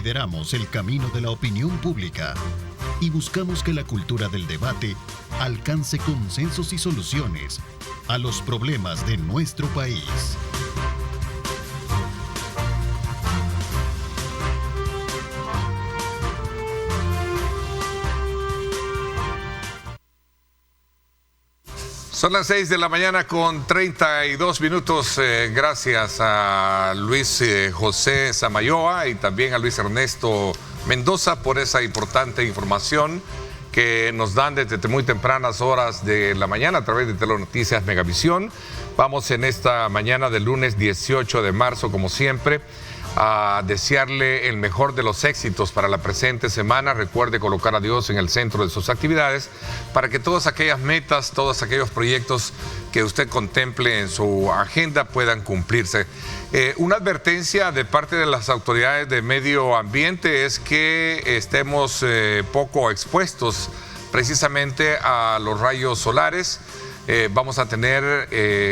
Lideramos el camino de la opinión pública y buscamos que la cultura del debate alcance consensos y soluciones a los problemas de nuestro país. Son las 6 de la mañana con 32 minutos. Gracias a Luis José Samayoa y también a Luis Ernesto Mendoza por esa importante información que nos dan desde muy tempranas horas de la mañana a través de Telenoticias Megavisión. Vamos en esta mañana del lunes 18 de marzo, como siempre, a desearle el mejor de los éxitos para la presente semana. Recuerde colocar a Dios en el centro de sus actividades para que todas aquellas metas, todos aquellos proyectos que usted contemple en su agenda puedan cumplirse. Una advertencia de parte de las autoridades de medio ambiente es que estemos poco expuestos precisamente a los rayos solares. Vamos a tener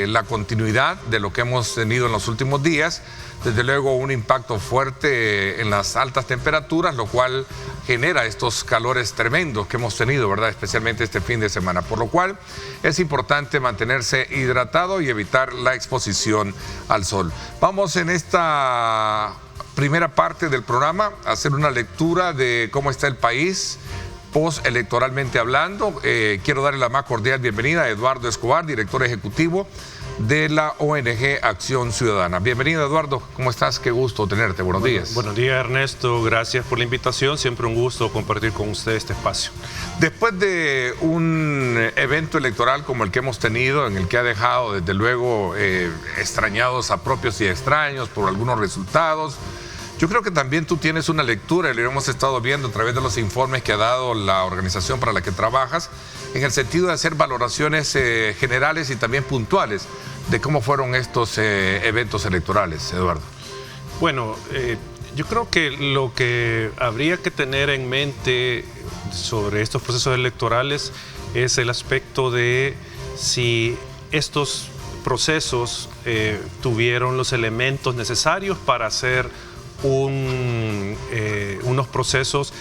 la continuidad de lo que hemos tenido en los últimos días. Desde luego un impacto fuerte en las altas temperaturas, lo cual genera estos calores tremendos que hemos tenido, ¿verdad? Especialmente este fin de semana. Por lo cual es importante mantenerse hidratado y evitar la exposición al sol. Vamos en esta primera parte del programa a hacer una lectura de cómo está el país postelectoralmente hablando. Quiero darle la más cordial bienvenida a Eduardo Escobar, director ejecutivo de la ONG Acción Ciudadana. Bienvenido, Eduardo. ¿Cómo estás? Qué gusto tenerte. Buenos días. Buenos días, Ernesto. Gracias por la invitación. Siempre un gusto compartir con usted este espacio. Después de un evento electoral como el que hemos tenido, en el que ha dejado, desde luego, extrañados a propios y extraños por algunos resultados, yo creo que también tú tienes una lectura, y lo hemos estado viendo a través de los informes que ha dado la organización para la que trabajas, en el sentido de hacer valoraciones generales y también puntuales de cómo fueron estos eventos electorales, Eduardo. Bueno, yo creo que lo que habría que tener en mente sobre estos procesos electorales es el aspecto de si estos procesos tuvieron los elementos necesarios para hacer unos procesos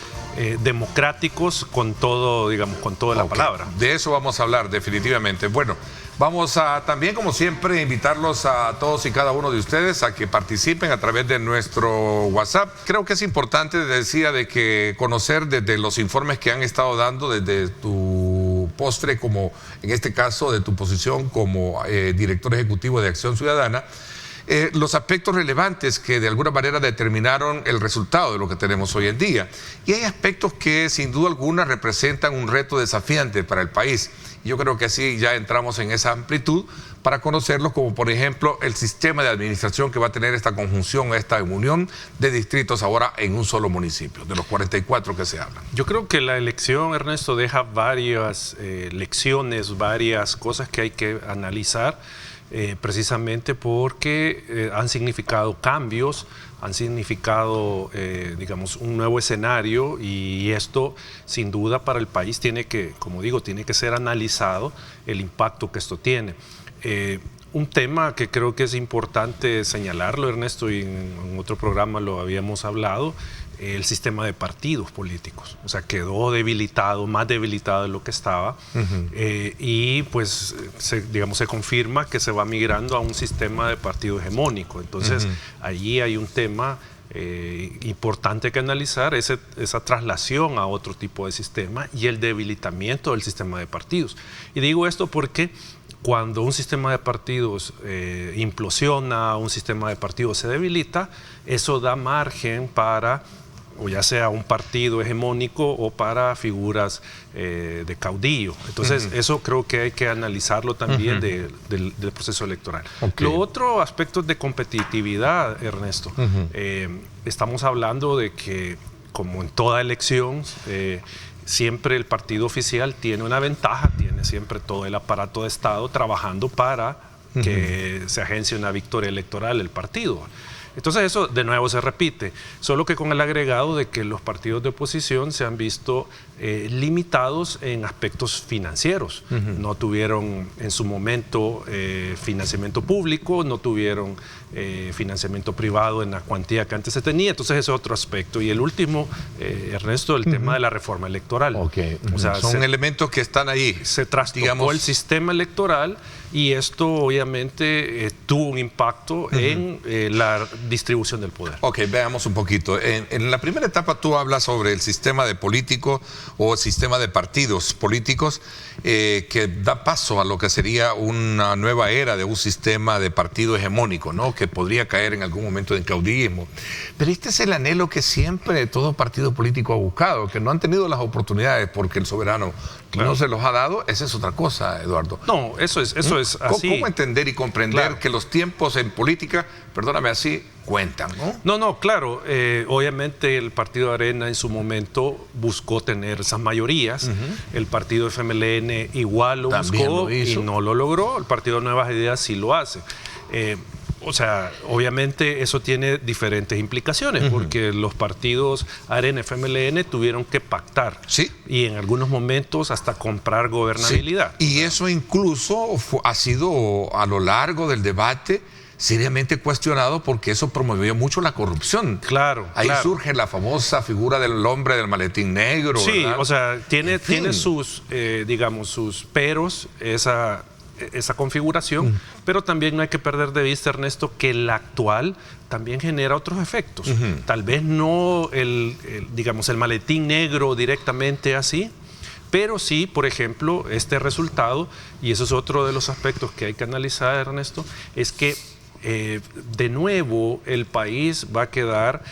democráticos con todo, digamos, con toda la palabra. De eso vamos a hablar definitivamente. Bueno, vamos a también, como siempre, invitarlos a todos y cada uno de ustedes a que participen a través de nuestro WhatsApp. Creo que es importante, decía, de que conocer desde los informes que han estado dando, desde tu postre, como en este caso de tu posición como director ejecutivo de Acción Ciudadana, los aspectos relevantes que de alguna manera determinaron el resultado de lo que tenemos hoy en día. Y hay aspectos que sin duda alguna representan un reto desafiante para el país. Yo creo que así ya entramos en esa amplitud para conocerlos, como por ejemplo el sistema de administración que va a tener esta conjunción, esta unión de distritos ahora en un solo municipio, de los 44 que se hablan. Yo creo que la elección, Ernesto, deja varias lecciones, varias cosas que hay que analizar. Precisamente porque han significado cambios, han significado, digamos, un nuevo escenario, y esto sin duda para el país tiene que, como digo, tiene que ser analizado el impacto que esto tiene. Un tema que creo que es importante señalarlo, Ernesto, y en otro programa lo habíamos hablado, el sistema de partidos políticos. O sea, quedó debilitado, más debilitado de lo que estaba, y pues, digamos, se confirma que se va migrando a un sistema de partido hegemónico. Entonces, allí hay un tema importante que analizar, esa traslación a otro tipo de sistema y el debilitamiento del sistema de partidos. Y digo esto porque cuando un sistema de partidos implosiona, un sistema de partidos se debilita, eso da margen para, o ya sea un partido hegemónico o para figuras de caudillo. Entonces, eso creo que hay que analizarlo también del proceso electoral. Lo otro, aspectos de competitividad, Ernesto. Estamos hablando de que, como en toda elección, siempre el partido oficial tiene una ventaja, tiene siempre todo el aparato de Estado trabajando para que se agencie una victoria electoral el partido. Entonces eso de nuevo se repite, solo que con el agregado de que los partidos de oposición se han visto limitados en aspectos financieros. No tuvieron en su momento financiamiento público, no tuvieron financiamiento privado en la cuantía que antes se tenía, entonces ese es otro aspecto. Y el último, Ernesto, el tema de la reforma electoral. O sea, son elementos que están ahí. Se trastocó el sistema electoral y esto obviamente tuvo un impacto en la distribución del poder. Ok, veamos un poquito. En la primera etapa tú hablas sobre el sistema de político o el sistema de partidos políticos que da paso a lo que sería una nueva era de un sistema de partido hegemónico, ¿no? Que podría caer en algún momento en caudillismo. Pero este es el anhelo que siempre todo partido político ha buscado, que no han tenido las oportunidades porque el soberano no se los ha dado. Esa es otra cosa, Eduardo. No, eso es así. ¿Cómo entender y comprender que los tiempos en política, perdóname así, cuentan, ¿no? No, claro. Obviamente el partido Arena en su momento buscó tener esas mayorías. El partido FMLN igual lo buscó y no lo logró. El partido Nuevas Ideas sí lo hace. O sea, obviamente eso tiene diferentes implicaciones porque los partidos Arena y FMLN tuvieron que pactar y en algunos momentos hasta comprar gobernabilidad. Y eso incluso ha sido a lo largo del debate seriamente cuestionado porque eso promovió mucho la corrupción. Ahí surge la famosa figura del hombre del maletín negro. Sí, ¿verdad? O sea, tiene sus, digamos, sus peros esa configuración, pero también no hay que perder de vista, Ernesto, que la actual también genera otros efectos. Tal vez no digamos, el maletín negro directamente así, pero sí, por ejemplo, este resultado, y eso es otro de los aspectos que hay que analizar, Ernesto, es que de nuevo el país va a quedar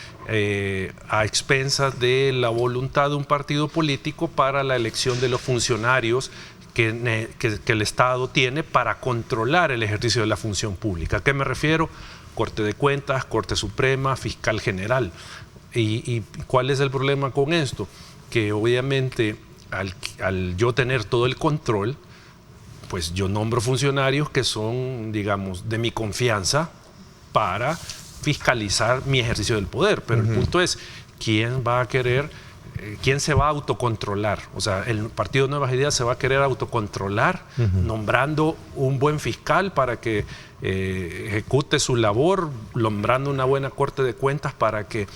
a expensas de la voluntad de un partido político para la elección de los funcionarios que el Estado tiene para controlar el ejercicio de la función pública. ¿A qué me refiero? Corte de Cuentas, Corte Suprema, Fiscal General. ¿Y cuál es el problema con esto? Que obviamente al yo tener todo el control, pues yo nombro funcionarios que son, digamos, de mi confianza para fiscalizar mi ejercicio del poder. Pero el punto es, ¿quién va a querer... ¿Quién se va a autocontrolar? O sea, el Partido Nuevas Ideas se va a querer autocontrolar nombrando un buen fiscal para que ejecute su labor, nombrando una buena Corte de Cuentas para que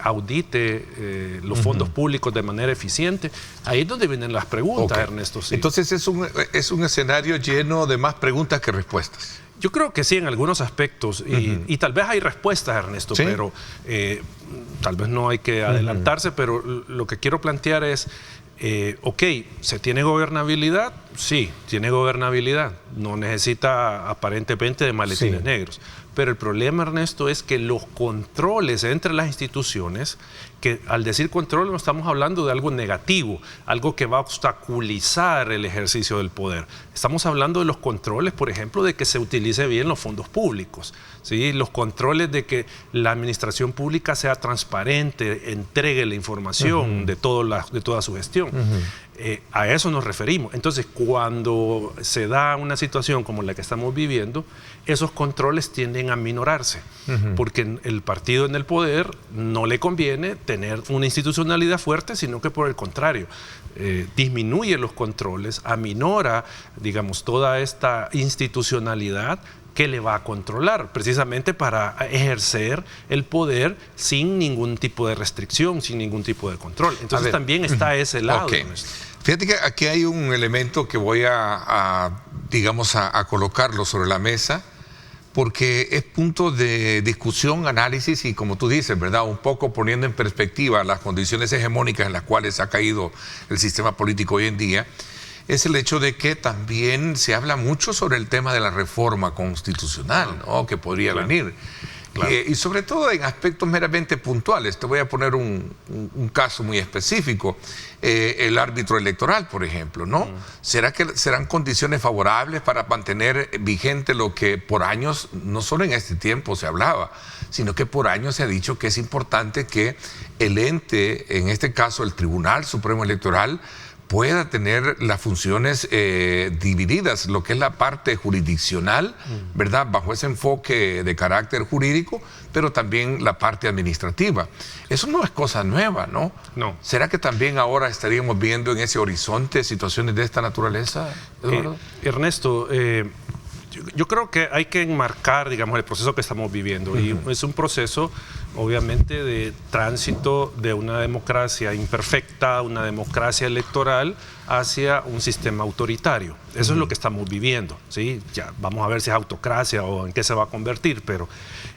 audite los fondos públicos de manera eficiente. Ahí es donde vienen las preguntas, Ernesto. Sí. Entonces es un escenario lleno de más preguntas que respuestas. Yo creo que sí, en algunos aspectos, y tal vez hay respuestas, Ernesto, pero tal vez no hay que adelantarse, pero lo que quiero plantear es, ok, ¿se tiene gobernabilidad? Sí, tiene gobernabilidad, no necesita aparentemente de maletines negros. Pero el problema, Ernesto, es que los controles entre las instituciones, que al decir control no estamos hablando de algo negativo, algo que va a obstaculizar el ejercicio del poder. Estamos hablando de los controles, por ejemplo, de que se utilice bien los fondos públicos, ¿sí? Los controles de que la administración pública sea transparente, entregue la información de toda su gestión. A eso nos referimos. Entonces, cuando se da una situación como la que estamos viviendo, esos controles tienden a minorarse, porque el partido en el poder no le conviene tener una institucionalidad fuerte, sino que por el contrario, disminuye los controles, aminora, digamos, toda esta institucionalidad que le va a controlar, precisamente para ejercer el poder sin ningún tipo de restricción, sin ningún tipo de control. Entonces también está ese lado. Fíjate que aquí hay un elemento que voy digamos, a colocarlo sobre la mesa, porque es punto de discusión, análisis y, como tú dices, ¿verdad?, un poco poniendo en perspectiva las condiciones hegemónicas en las cuales ha caído el sistema político hoy en día, es el hecho de que también se habla mucho sobre el tema de la reforma constitucional, ¿no?, que podría venir. Y sobre todo en aspectos meramente puntuales. Te voy a poner un caso muy específico. El árbitro electoral, por ejemplo, ¿no? ¿Será que serán condiciones favorables para mantener vigente lo que por años, no solo en este tiempo se hablaba, sino que por años se ha dicho que es importante que el ente, en este caso el Tribunal Supremo Electoral, pueda tener las funciones divididas, lo que es la parte jurisdiccional, ¿verdad? Bajo ese enfoque de carácter jurídico, pero también la parte administrativa. Eso no es cosa nueva, ¿no? No. ¿Será que también ahora estaríamos viendo en ese horizonte situaciones de esta naturaleza, Eduardo? Ernesto, yo creo que hay que enmarcar, digamos, el proceso que estamos viviendo. Y es un proceso, obviamente, de tránsito de una democracia imperfecta, una democracia electoral, hacia un sistema autoritario. Eso es lo que estamos viviendo, ¿sí? Ya vamos a ver si es autocracia o en qué se va a convertir, pero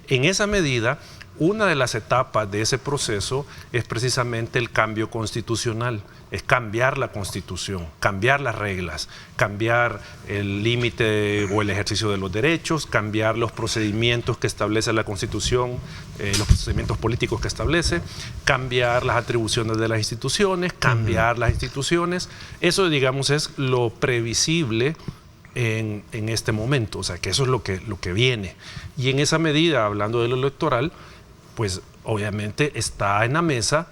en esa medida, una de las etapas de ese proceso es precisamente el cambio constitucional, es cambiar la Constitución, cambiar las reglas, cambiar el límite o el ejercicio de los derechos, cambiar los procedimientos que establece la Constitución, los procedimientos políticos que establece, cambiar las atribuciones de las instituciones, cambiar las instituciones. Eso, digamos, es lo previsible en este momento, o sea, que eso es lo que viene. Y en esa medida, hablando de lo electoral, pues obviamente está en la mesa,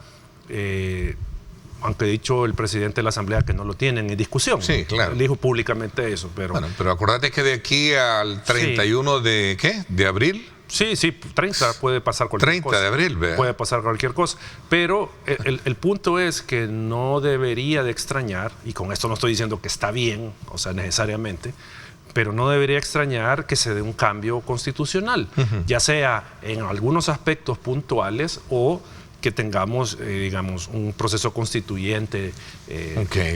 aunque ha dicho el presidente de la Asamblea que no lo tienen en discusión. Sí, claro. Él dijo públicamente eso, pero... Bueno, pero acordate que de aquí al 31 de, ¿qué? ¿De abril? Sí, 30 puede pasar cualquier cosa. 30 de abril, ¿verdad? Puede pasar cualquier cosa. Pero el punto es que no debería de extrañar, y con esto no estoy diciendo que está bien, o sea, necesariamente, pero no debería extrañar que se dé un cambio constitucional, ya sea en algunos aspectos puntuales o que tengamos, digamos, un proceso constituyente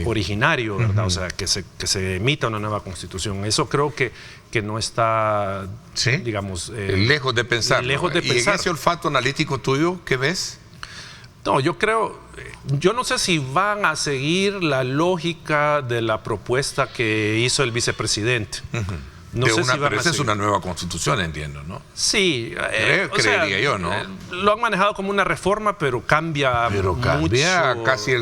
originario, ¿verdad? O sea, que se emita una nueva constitución. Eso creo que no está, ¿sí? Digamos... lejos de pensar. Lejos de ¿Y pensar. en ese olfato analítico tuyo, qué ves? No, yo no sé si van a seguir la lógica de la propuesta que hizo el vicepresidente. No sé si van pero a esa es seguir. una nueva constitución, entiendo, ¿no? Sí. Creería yo, ¿no? Lo han manejado como una reforma, pero cambia mucho. Casi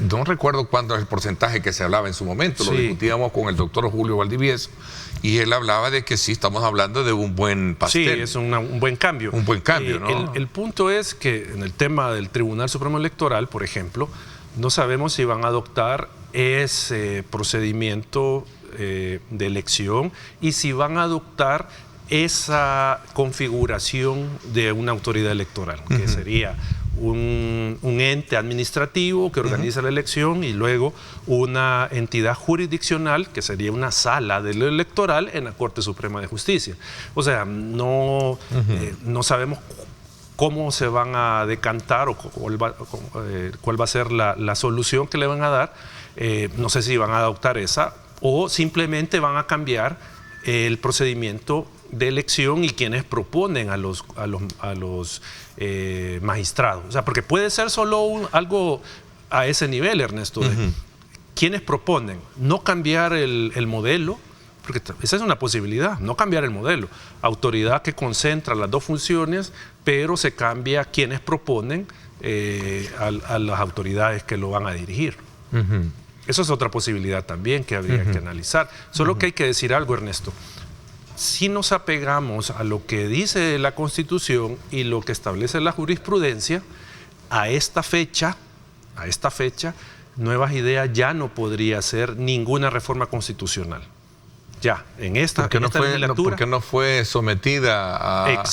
no recuerdo cuánto es el porcentaje que se hablaba en su momento. Lo discutíamos con el doctor Julio Valdivieso y él hablaba de que sí, estamos hablando de un buen pastel. Sí, es un buen cambio. Un buen cambio, ¿no? El punto es que en el tema del Tribunal Supremo Electoral, por ejemplo, no sabemos si van a adoptar ese procedimiento de elección y si van a adoptar esa configuración de una autoridad electoral, que sería un ente administrativo que organiza la elección y luego una entidad jurisdiccional que sería una sala de lo electoral en la Corte Suprema de Justicia. O sea, no sabemos cómo se van a decantar o cuál va a ser la solución que le van a dar. No sé si van a adoptar esa o simplemente van a cambiar el procedimiento de elección y quienes proponen a los magistrados. O sea, porque puede ser solo algo a ese nivel, Ernesto, de quienes proponen no cambiar el modelo, porque esa es una posibilidad, no cambiar el modelo. Autoridad que concentra las dos funciones, pero se cambia quienes proponen a las autoridades que lo van a dirigir. Eso es otra posibilidad también que habría que analizar. Solo que hay que decir algo, Ernesto. Si nos apegamos a lo que dice la Constitución y lo que establece la jurisprudencia, a esta fecha, Nuevas Ideas ya no podría hacer ninguna reforma constitucional. Ya, en esta legislatura. Porque no fue sometida a,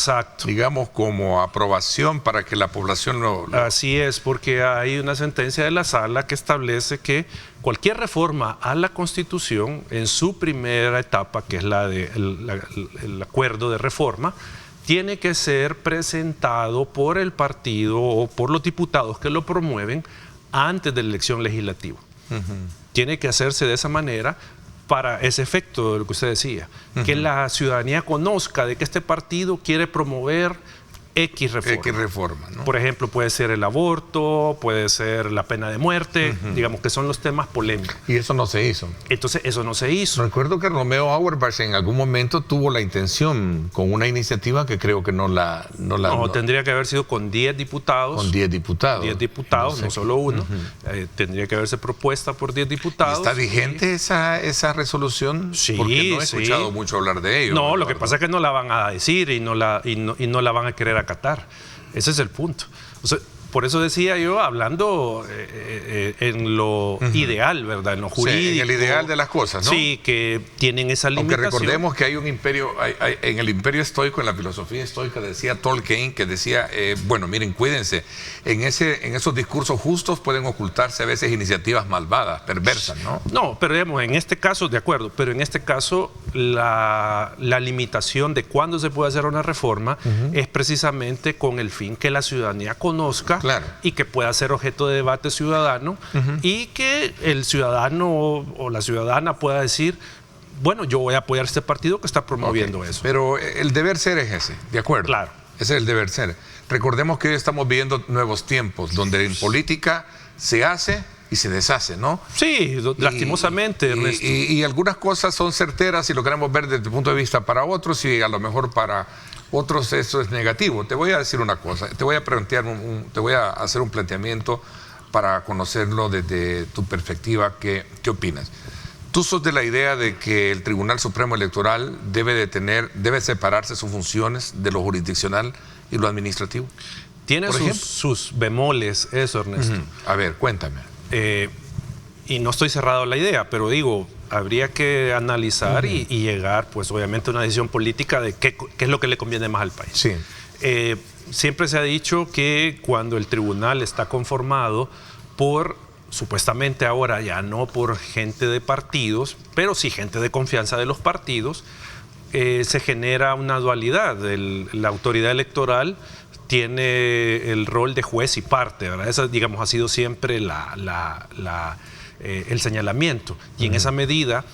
digamos, como aprobación para que la población lo... Así es, porque hay una sentencia de la Sala que establece que cualquier reforma a la Constitución, en su primera etapa, que es el acuerdo de reforma, tiene que ser presentado por el partido o por los diputados que lo promueven antes de la elección legislativa. Tiene que hacerse de esa manera para ese efecto de lo que usted decía, que la ciudadanía conozca de que este partido quiere promover X reforma. ¿no? Por ejemplo, puede ser el aborto, puede ser la pena de muerte, digamos que son los temas polémicos. Y eso no se hizo. Entonces, eso no se hizo. Recuerdo que Romeo Auerbach en algún momento tuvo la intención con una iniciativa que creo que no, tendría que haber sido con 10 diputados. Con 10 diputados. 10 diputados, no solo uno. Tendría que haberse propuesta por 10 diputados. ¿Está vigente esa resolución? Sí, porque no he escuchado mucho hablar de ello. No, lo que pasa es que no la van a decir y no la van a querer acatar. Ese es el punto. O sea, por eso decía yo, hablando en lo ideal, ¿verdad? En lo jurídico. Sí, en el ideal de las cosas, ¿no? Sí, que tienen esa limitación. Aunque recordemos que hay un imperio, en el imperio estoico, en la filosofía estoica, decía Tolkien, que decía, bueno, miren, cuídense, en esos discursos justos pueden ocultarse a veces iniciativas malvadas, perversas, ¿no? No, pero digamos, en este caso, de acuerdo, pero en este caso la limitación de cuándo se puede hacer una reforma es precisamente con el fin que la ciudadanía conozca y que pueda ser objeto de debate ciudadano y que el ciudadano o la ciudadana pueda decir, bueno, yo voy a apoyar este partido que está promoviendo eso. Pero el deber ser es ese, ¿de acuerdo? Claro. Ese es el deber ser. Recordemos que hoy estamos viviendo nuevos tiempos, donde en política se hace y se deshace, ¿no? Sí, lastimosamente, Ernesto. Y algunas cosas son certeras y lo queremos ver desde el punto de vista para otros y a lo mejor para otros eso es negativo. Te voy a decir una cosa, te voy a plantear te voy a hacer un planteamiento para conocerlo desde tu perspectiva. ¿Qué opinas? ¿Tú sos de la idea de que el Tribunal Supremo Electoral debe separarse sus funciones de lo jurisdiccional y lo administrativo? Tiene sus bemoles eso, Ernesto. A ver, cuéntame. Y no estoy cerrado a la idea, pero digo, habría que analizar y llegar, pues obviamente, a una decisión política de qué es lo que le conviene más al país. Sí. Siempre se ha dicho que cuando el tribunal está conformado por, supuestamente ahora ya no por gente de partidos, pero sí gente de confianza de los partidos, se genera una dualidad. La autoridad electoral tiene el rol de juez y parte, ¿verdad? Esa, digamos, ha sido siempre el señalamiento. Y en esa medida,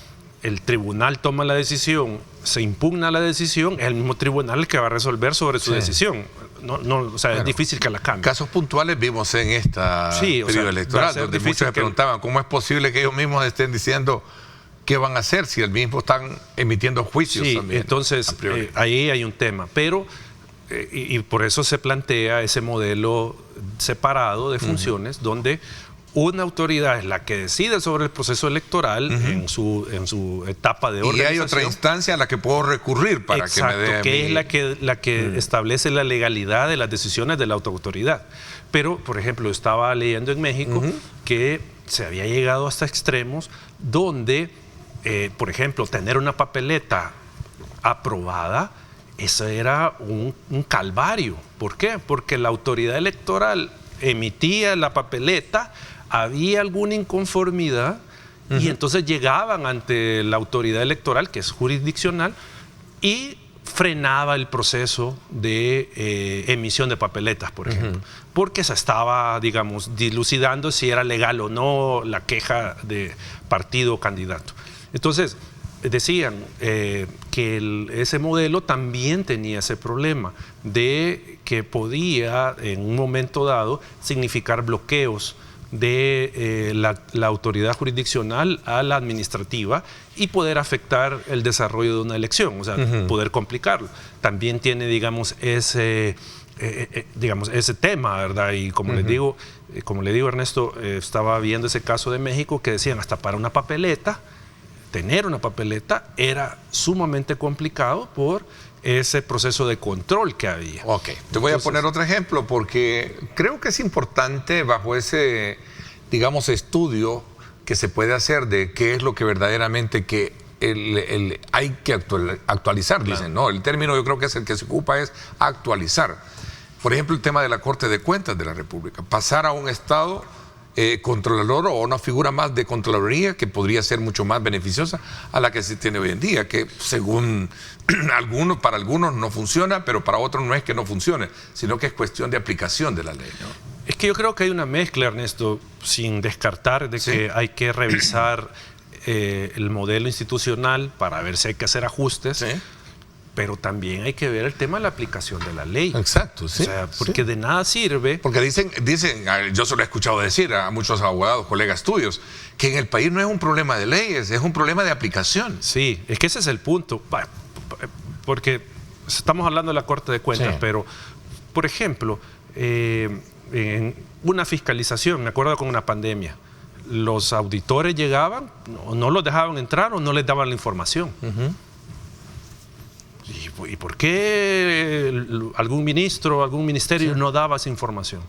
el tribunal toma la decisión, se impugna la decisión, es el mismo tribunal el que va a resolver sobre su decisión. O sea, es difícil que la cambie. Casos puntuales vimos en esta periodo electoral, donde muchos se preguntaban cómo es posible que ellos mismos estén diciendo qué van a hacer si el mismo están emitiendo juicios también. Entonces, ahí hay un tema, pero y por eso se plantea ese modelo separado de funciones, donde una autoridad es la que decide sobre el proceso electoral en su etapa de organización. Y hay otra instancia a la que puedo recurrir para que me dé que es la que establece la legalidad de las decisiones de la autoridad. Pero, por ejemplo, estaba leyendo en México que se había llegado hasta extremos donde, por ejemplo, tener una papeleta aprobada, eso era un calvario. ¿Por qué? Porque la autoridad electoral emitía la papeleta, había alguna inconformidad y entonces llegaban ante la autoridad electoral, que es jurisdiccional, y frenaba el proceso de emisión de papeletas, por ejemplo, porque se estaba, digamos, dilucidando si era legal o no la queja de partido o candidato. Entonces, decían que ese modelo también tenía ese problema de que podía en un momento dado significar bloqueos de la autoridad jurisdiccional a la administrativa y poder afectar el desarrollo de una elección, o sea, poder complicarlo. También tiene, digamos, ese tema, ¿verdad? Y como le digo, Ernesto, estaba viendo ese caso de México que decían hasta para una papeleta, tener una papeleta era sumamente complicado por ese proceso de control que había. Ok, te voy a poner otro ejemplo porque creo que es importante bajo ese, digamos, estudio que se puede hacer de qué es lo que verdaderamente hay que actualizar, dicen, ¿no? El término yo creo que es el que se ocupa es actualizar. Por ejemplo, el tema de la Corte de Cuentas de la República, pasar a un Estado controlador o una figura más de contraloría que podría ser mucho más beneficiosa a la que se tiene hoy en día, que según para algunos no funciona, pero para otros no es que no funcione, sino que es cuestión de aplicación de la ley, ¿no? Es que yo creo que hay una mezcla, Ernesto, sin descartar de que hay que revisar el modelo institucional para ver si hay que hacer ajustes. Pero también hay que ver el tema de la aplicación de la ley. Exacto, sí. O sea, porque de nada sirve. Porque dicen, yo se lo he escuchado decir a muchos abogados, colegas tuyos, que en el país no es un problema de leyes, es un problema de aplicación. Sí, es que ese es el punto. Porque estamos hablando de la Corte de Cuentas, pero, por ejemplo, en una fiscalización, me acuerdo con una pandemia, los auditores llegaban, no los dejaban entrar o no les daban la información. ¿Y por qué algún ministro o algún ministerio no daba esa información?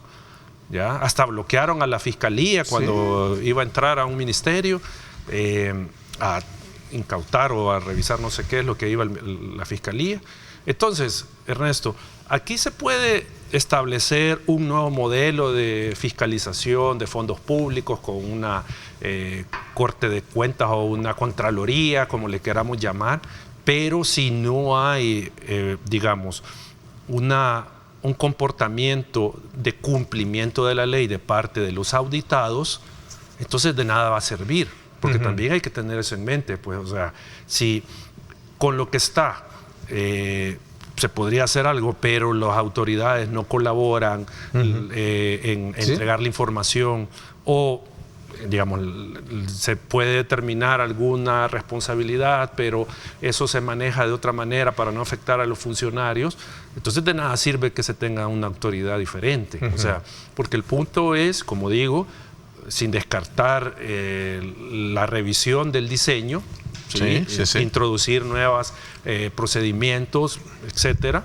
¿ya? Hasta bloquearon a la fiscalía cuando iba a entrar a un ministerio a incautar o a revisar no sé qué es lo que iba la fiscalía. Entonces, Ernesto, aquí se puede establecer un nuevo modelo de fiscalización de fondos públicos con una corte de cuentas o una contraloría, como le queramos llamar, pero si no hay, digamos, un comportamiento de cumplimiento de la ley de parte de los auditados, entonces de nada va a servir, porque también hay que tener eso en mente, pues, o sea, si con lo que está se podría hacer algo, pero las autoridades no colaboran en entregar la información o, digamos, se puede determinar alguna responsabilidad, pero eso se maneja de otra manera para no afectar a los funcionarios, entonces de nada sirve que se tenga una autoridad diferente. O sea, porque el punto es, como digo, sin descartar la revisión del diseño, introducir nuevos procedimientos, etcétera,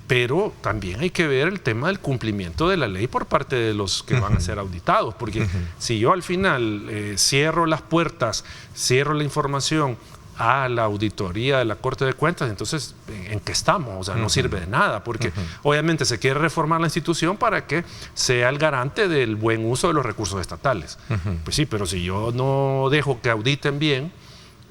pero también hay que ver el tema del cumplimiento de la ley por parte de los que van a ser auditados, porque si yo al final cierro las puertas, cierro la información a la auditoría de la Corte de Cuentas, entonces ¿en qué estamos? O sea, no sirve de nada, porque obviamente se quiere reformar la institución para que sea el garante del buen uso de los recursos estatales. Pues sí, pero si yo no dejo que auditen bien,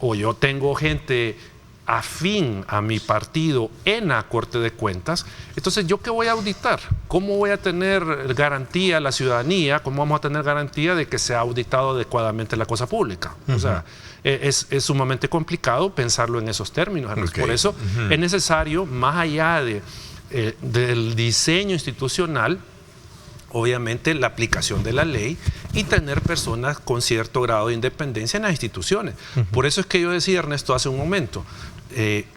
o yo tengo gente afín a mi partido en la Corte de Cuentas, entonces ¿yo qué voy a auditar? ¿Cómo voy a tener garantía a la ciudadanía? ¿Cómo vamos a tener garantía de que se ha auditado adecuadamente la cosa pública? O sea, es sumamente complicado pensarlo en esos términos. Por eso es necesario, más allá del diseño institucional, obviamente la aplicación de la ley y tener personas con cierto grado de independencia en las instituciones. Por eso es que yo decía, Ernesto, hace un momento,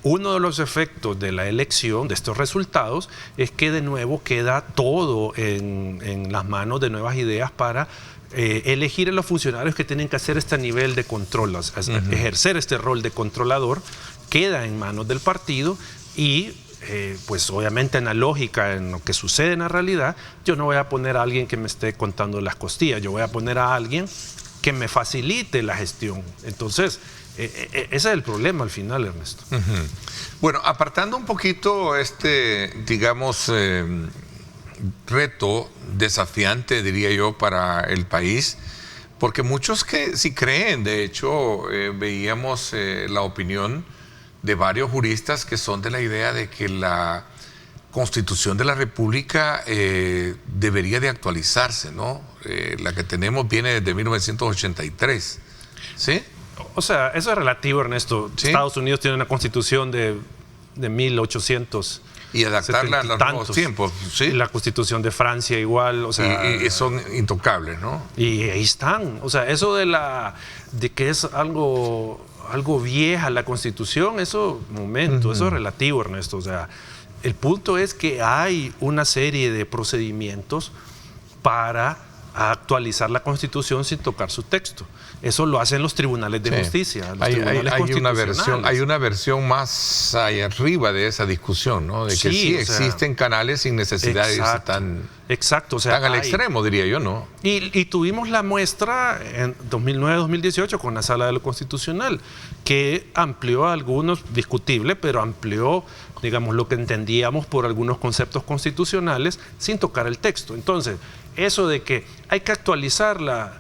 uno de los efectos de la elección, de estos resultados, es que de nuevo queda todo en las manos de nuevas ideas para elegir a los funcionarios que tienen que hacer este nivel de control, ejercer este rol de controlador, queda en manos del partido y pues obviamente en la lógica, en lo que sucede en la realidad, yo no voy a poner a alguien que me esté contando las costillas, yo voy a poner a alguien que me facilite la gestión. Entonces, ese es el problema al final, Ernesto. Bueno, apartando un poquito digamos, reto desafiante, diría yo, para el país, porque muchos que sí creen, de hecho, veíamos la opinión de varios juristas que son de la idea de que la Constitución de la República debería de actualizarse, ¿no? La que tenemos viene desde 1983, ¿sí? O sea, eso es relativo, Ernesto. ¿Sí? Estados Unidos tiene una Constitución de 1800. Y adaptarla a los nuevos tiempos, ¿sí? Y la Constitución de Francia igual, o sea... Y son intocables, ¿no? Y ahí están. O sea, eso de que es algo vieja la Constitución, eso es relativo, Ernesto. O sea, el punto es que hay una serie de procedimientos para actualizar la Constitución sin tocar su texto. Eso lo hacen los tribunales de justicia. Hay una versión más allá arriba de esa discusión, ¿no? De que sí existen canales sin necesidad de irse tan al extremo, diría yo, ¿no? Y tuvimos la muestra en 2009-2018 con la Sala de lo Constitucional, que amplió algunos, discutible, pero amplió, digamos, lo que entendíamos por algunos conceptos constitucionales sin tocar el texto. Entonces, eso de que hay que actualizarla,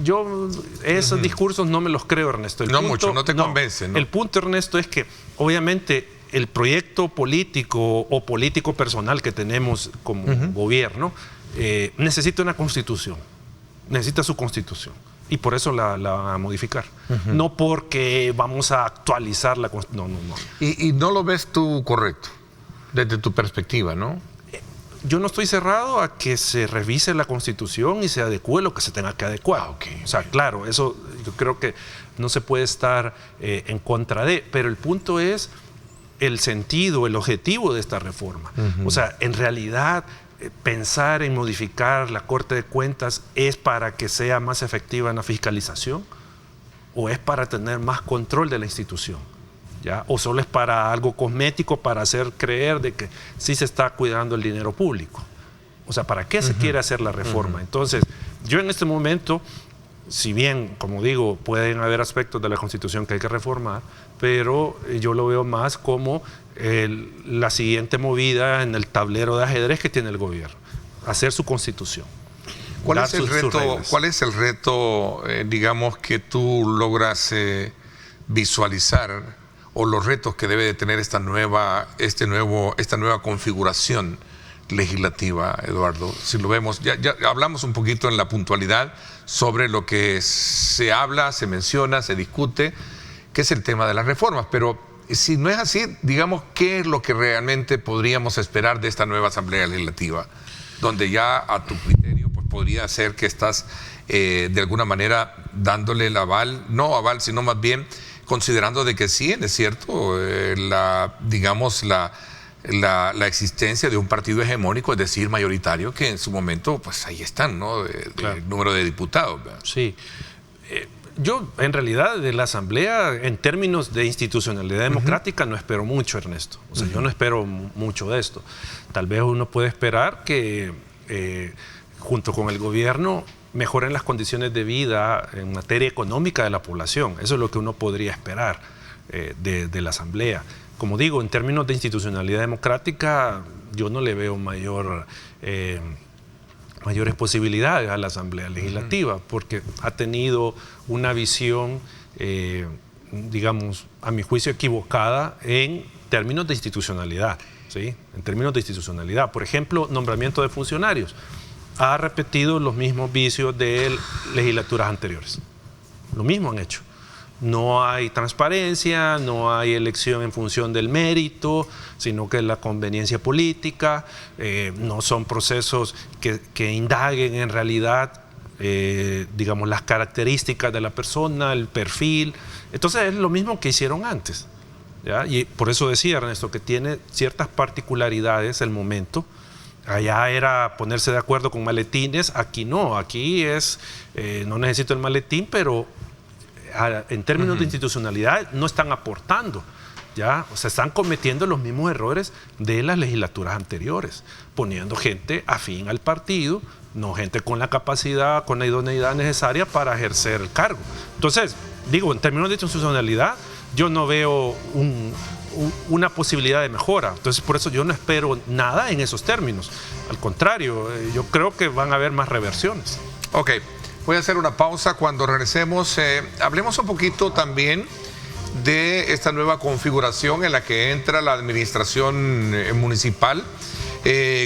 yo esos discursos no me los creo, Ernesto. No te convence, ¿no? El punto, Ernesto, es que obviamente el proyecto político o político personal que tenemos como gobierno necesita una constitución, necesita su constitución y por eso la van a modificar. No porque vamos a actualizar la constitución, no. ¿Y no lo ves tú correcto desde tu perspectiva, no? Yo no estoy cerrado a que se revise la Constitución y se adecue lo que se tenga que adecuar. O sea, claro, eso yo creo que no se puede estar en contra de, pero el punto es el sentido, el objetivo de esta reforma. O sea, en realidad pensar en modificar la Corte de Cuentas es para que sea más efectiva en la fiscalización o es para tener más control de la institución. ¿Ya? O solo es para algo cosmético, para hacer creer de que sí se está cuidando el dinero público. O sea, ¿para qué se quiere hacer la reforma? Entonces, yo en este momento, si bien, como digo, pueden haber aspectos de la Constitución que hay que reformar, pero yo lo veo más como la siguiente movida en el tablero de ajedrez que tiene el gobierno, hacer su Constitución. ¿Cuál es el reto, digamos, que tú logras visualizar, o los retos que debe de tener esta nueva configuración legislativa, Eduardo? Si lo vemos, ya hablamos un poquito en la puntualidad sobre lo que se habla, se menciona, se discute, que es el tema de las reformas, pero si no es así, digamos, ¿qué es lo que realmente podríamos esperar de esta nueva Asamblea Legislativa? Donde ya a tu criterio pues podría ser que estás de alguna manera dándole el aval, no aval, sino más bien considerando de que sí, es cierto, la existencia de un partido hegemónico, es decir, mayoritario, que en su momento, pues ahí están, ¿no? Claro. El número de diputados, ¿verdad? Sí. Yo, en realidad, de la Asamblea, en términos de institucionalidad democrática, no espero mucho, Ernesto. O sea, yo no espero mucho de esto. Tal vez uno puede esperar que, junto con el gobierno, mejoren las condiciones de vida en materia económica de la población. Eso es lo que uno podría esperar de la Asamblea. Como digo, en términos de institucionalidad democrática, yo no le veo mayores posibilidades a la Asamblea Legislativa, porque ha tenido una visión, digamos, a mi juicio equivocada en términos de institucionalidad, ¿sí? En términos de institucionalidad. Por ejemplo, nombramiento de funcionarios. Ha repetido los mismos vicios de legislaturas anteriores. Lo mismo han hecho. No hay transparencia, no hay elección en función del mérito, sino que es la conveniencia política, no son procesos que indaguen en realidad, digamos, las características de la persona, el perfil. Entonces es lo mismo que hicieron antes, ¿ya? Y por eso decía, Ernesto, que tiene ciertas particularidades el momento. Allá era ponerse de acuerdo con maletines, aquí no, aquí es, no necesito el maletín, pero en términos de institucionalidad no están aportando, ¿ya? O sea, están cometiendo los mismos errores de las legislaturas anteriores, poniendo gente afín al partido, no gente con la capacidad, con la idoneidad necesaria para ejercer el cargo. Entonces, digo, en términos de institucionalidad, yo no veo una posibilidad de mejora. Entonces, por eso yo no espero nada en esos términos. Al contrario, yo creo que van a haber más reversiones. Ok. Voy a hacer una pausa. Cuando regresemos, hablemos un poquito también de esta nueva configuración en la que entra la administración municipal.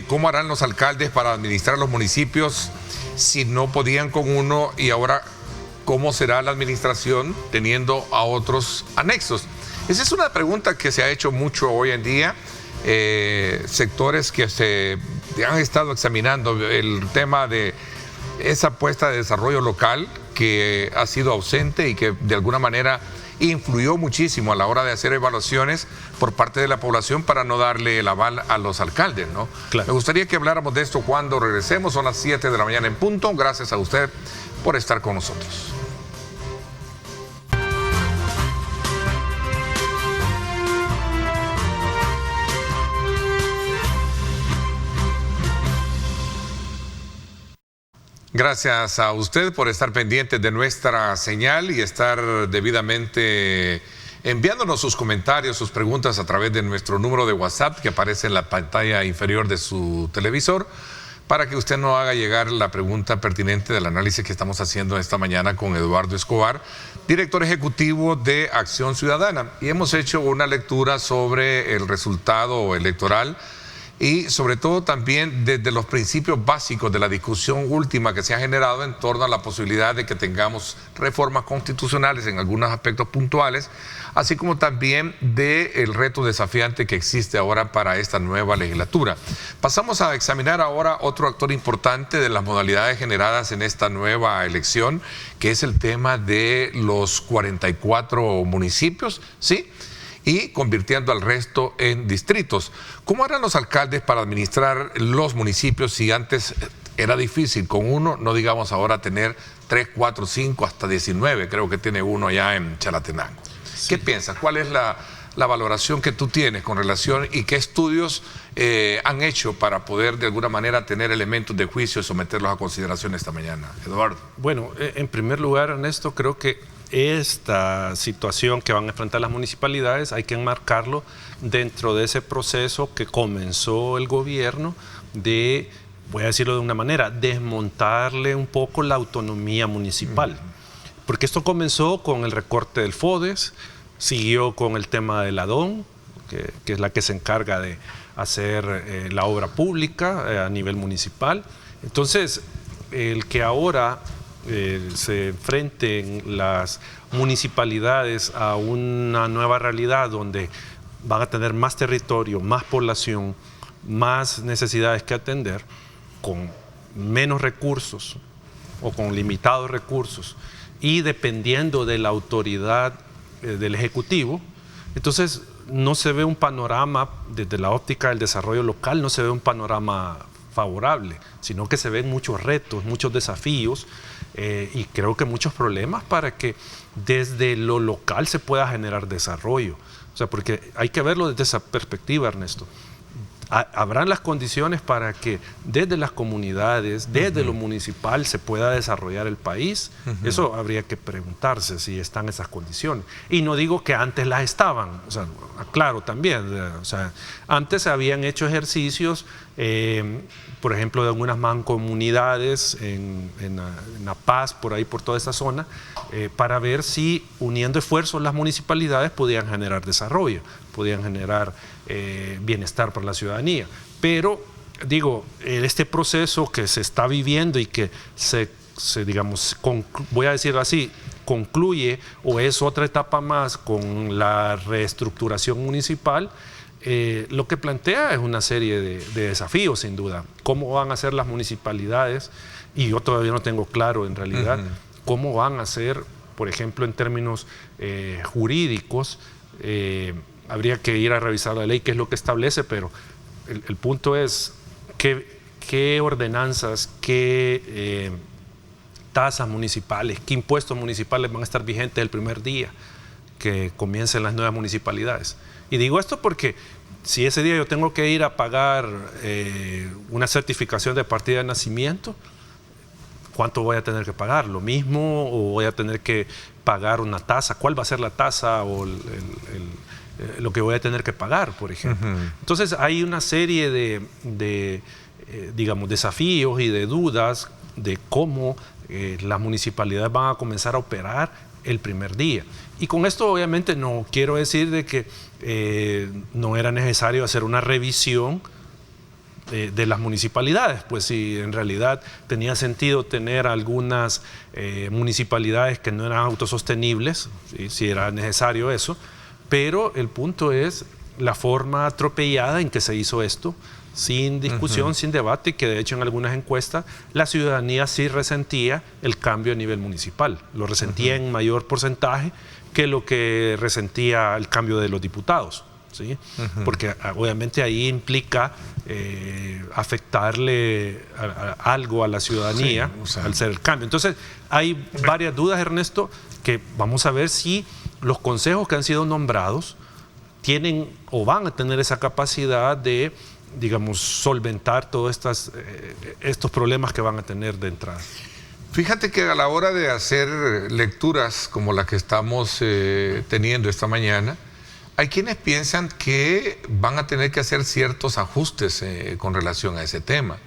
¿Cómo harán los alcaldes para administrar los municipios si no podían con uno? Y ahora, ¿cómo será la administración teniendo a otros anexos? Esa es una pregunta que se ha hecho mucho hoy en día. Sectores que se han estado examinando el tema de esa apuesta de desarrollo local que ha sido ausente y que de alguna manera influyó muchísimo a la hora de hacer evaluaciones por parte de la población para no darle el aval a los alcaldes, ¿no? Claro. Me gustaría que habláramos de esto cuando regresemos. Son las 7 de la mañana en punto. Gracias a usted por estar con nosotros. Gracias a usted por estar pendiente de nuestra señal y estar debidamente enviándonos sus comentarios, sus preguntas a través de nuestro número de WhatsApp que aparece en la pantalla inferior de su televisor, para que usted nos haga llegar la pregunta pertinente del análisis que estamos haciendo esta mañana con Eduardo Escobar, director ejecutivo de Acción Ciudadana. Y hemos hecho una lectura sobre el resultado electoral y sobre todo también desde los principios básicos de la discusión última que se ha generado en torno a la posibilidad de que tengamos reformas constitucionales en algunos aspectos puntuales, así como también del reto desafiante que existe ahora para esta nueva legislatura. Pasamos a examinar ahora otro actor importante de las modalidades generadas en esta nueva elección, que es el tema de los 44 municipios, ¿sí?, y convirtiendo al resto en distritos. ¿Cómo harán los alcaldes para administrar los municipios si antes era difícil con uno, no digamos ahora tener 3, 4, 5, hasta 19, creo que tiene uno allá en Chalatenango? Sí. ¿Qué piensas? ¿Cuál es la la valoración que tú tienes con relación y qué estudios han hecho para poder de alguna manera tener elementos de juicio y someterlos a consideración esta mañana. Eduardo. Bueno, en primer lugar, Ernesto, creo que esta situación que van a enfrentar las municipalidades hay que enmarcarlo dentro de ese proceso que comenzó el gobierno de, voy a decirlo de una manera, desmontarle un poco la autonomía municipal. Porque esto comenzó con el recorte del FODES, siguió con el tema del ADON, que es la que se encarga de hacer la obra pública a nivel municipal. Entonces, el que ahora se enfrenten las municipalidades a una nueva realidad donde van a tener más territorio, más población, más necesidades que atender, con menos recursos o con limitados recursos y dependiendo de la autoridad del Ejecutivo, entonces no se ve un panorama desde la óptica del desarrollo local, no se ve un panorama favorable, sino que se ven muchos retos, muchos desafíos y creo que muchos problemas para que desde lo local se pueda generar desarrollo. O sea, porque hay que verlo desde esa perspectiva, Ernesto. Habrán las condiciones para que desde las comunidades, desde lo municipal se pueda desarrollar el país. Eso habría que preguntarse si están esas condiciones. Y no digo que antes las estaban, o sea, claro también, o sea, antes se habían hecho ejercicios, por ejemplo, de algunas mancomunidades en La Paz, por ahí, por toda esa zona, para ver si uniendo esfuerzos las municipalidades podían generar desarrollo, podían generar bienestar para la ciudadanía. Pero, digo, este proceso que se está viviendo y que digamos, voy a decirlo así, concluye o es otra etapa más con la reestructuración municipal, lo que plantea es una serie de desafíos, sin duda. ¿Cómo van a ser las municipalidades? Y yo todavía no tengo claro, en realidad, cómo van a ser, por ejemplo, en términos jurídicos. Habría que ir a revisar la ley, qué es lo que establece, pero el punto es qué ordenanzas, qué tasas municipales, qué impuestos municipales van a estar vigentes el primer día que comiencen las nuevas municipalidades. Y digo esto porque si ese día yo tengo que ir a pagar una certificación de partida de nacimiento, ¿cuánto voy a tener que pagar? ¿Lo mismo o voy a tener que pagar una tasa? ¿Cuál va a ser la tasa o lo que voy a tener que pagar, por ejemplo? Entonces hay una serie de digamos, desafíos y de dudas de cómo las municipalidades van a comenzar a operar el primer día. Y con esto obviamente no quiero decir de que no era necesario hacer una revisión de las municipalidades, pues si en realidad tenía sentido tener algunas municipalidades que no eran autosostenibles, si era necesario eso, pero el punto es la forma atropellada en que se hizo esto, sin discusión, sin debate, que de hecho en algunas encuestas la ciudadanía sí resentía el cambio a nivel municipal, lo resentía en mayor porcentaje que lo que resentía el cambio de los diputados, ¿sí? Porque obviamente ahí implica afectarle algo a la ciudadanía, sí, o sea, al ser el cambio. Entonces hay varias dudas, Ernesto, que vamos a ver si los consejos que han sido nombrados tienen o van a tener esa capacidad de, digamos, solventar todos estos problemas que van a tener de entrada. Fíjate que a la hora de hacer lecturas como la que estamos teniendo esta mañana, hay quienes piensan que van a tener que hacer ciertos ajustes con relación a ese tema.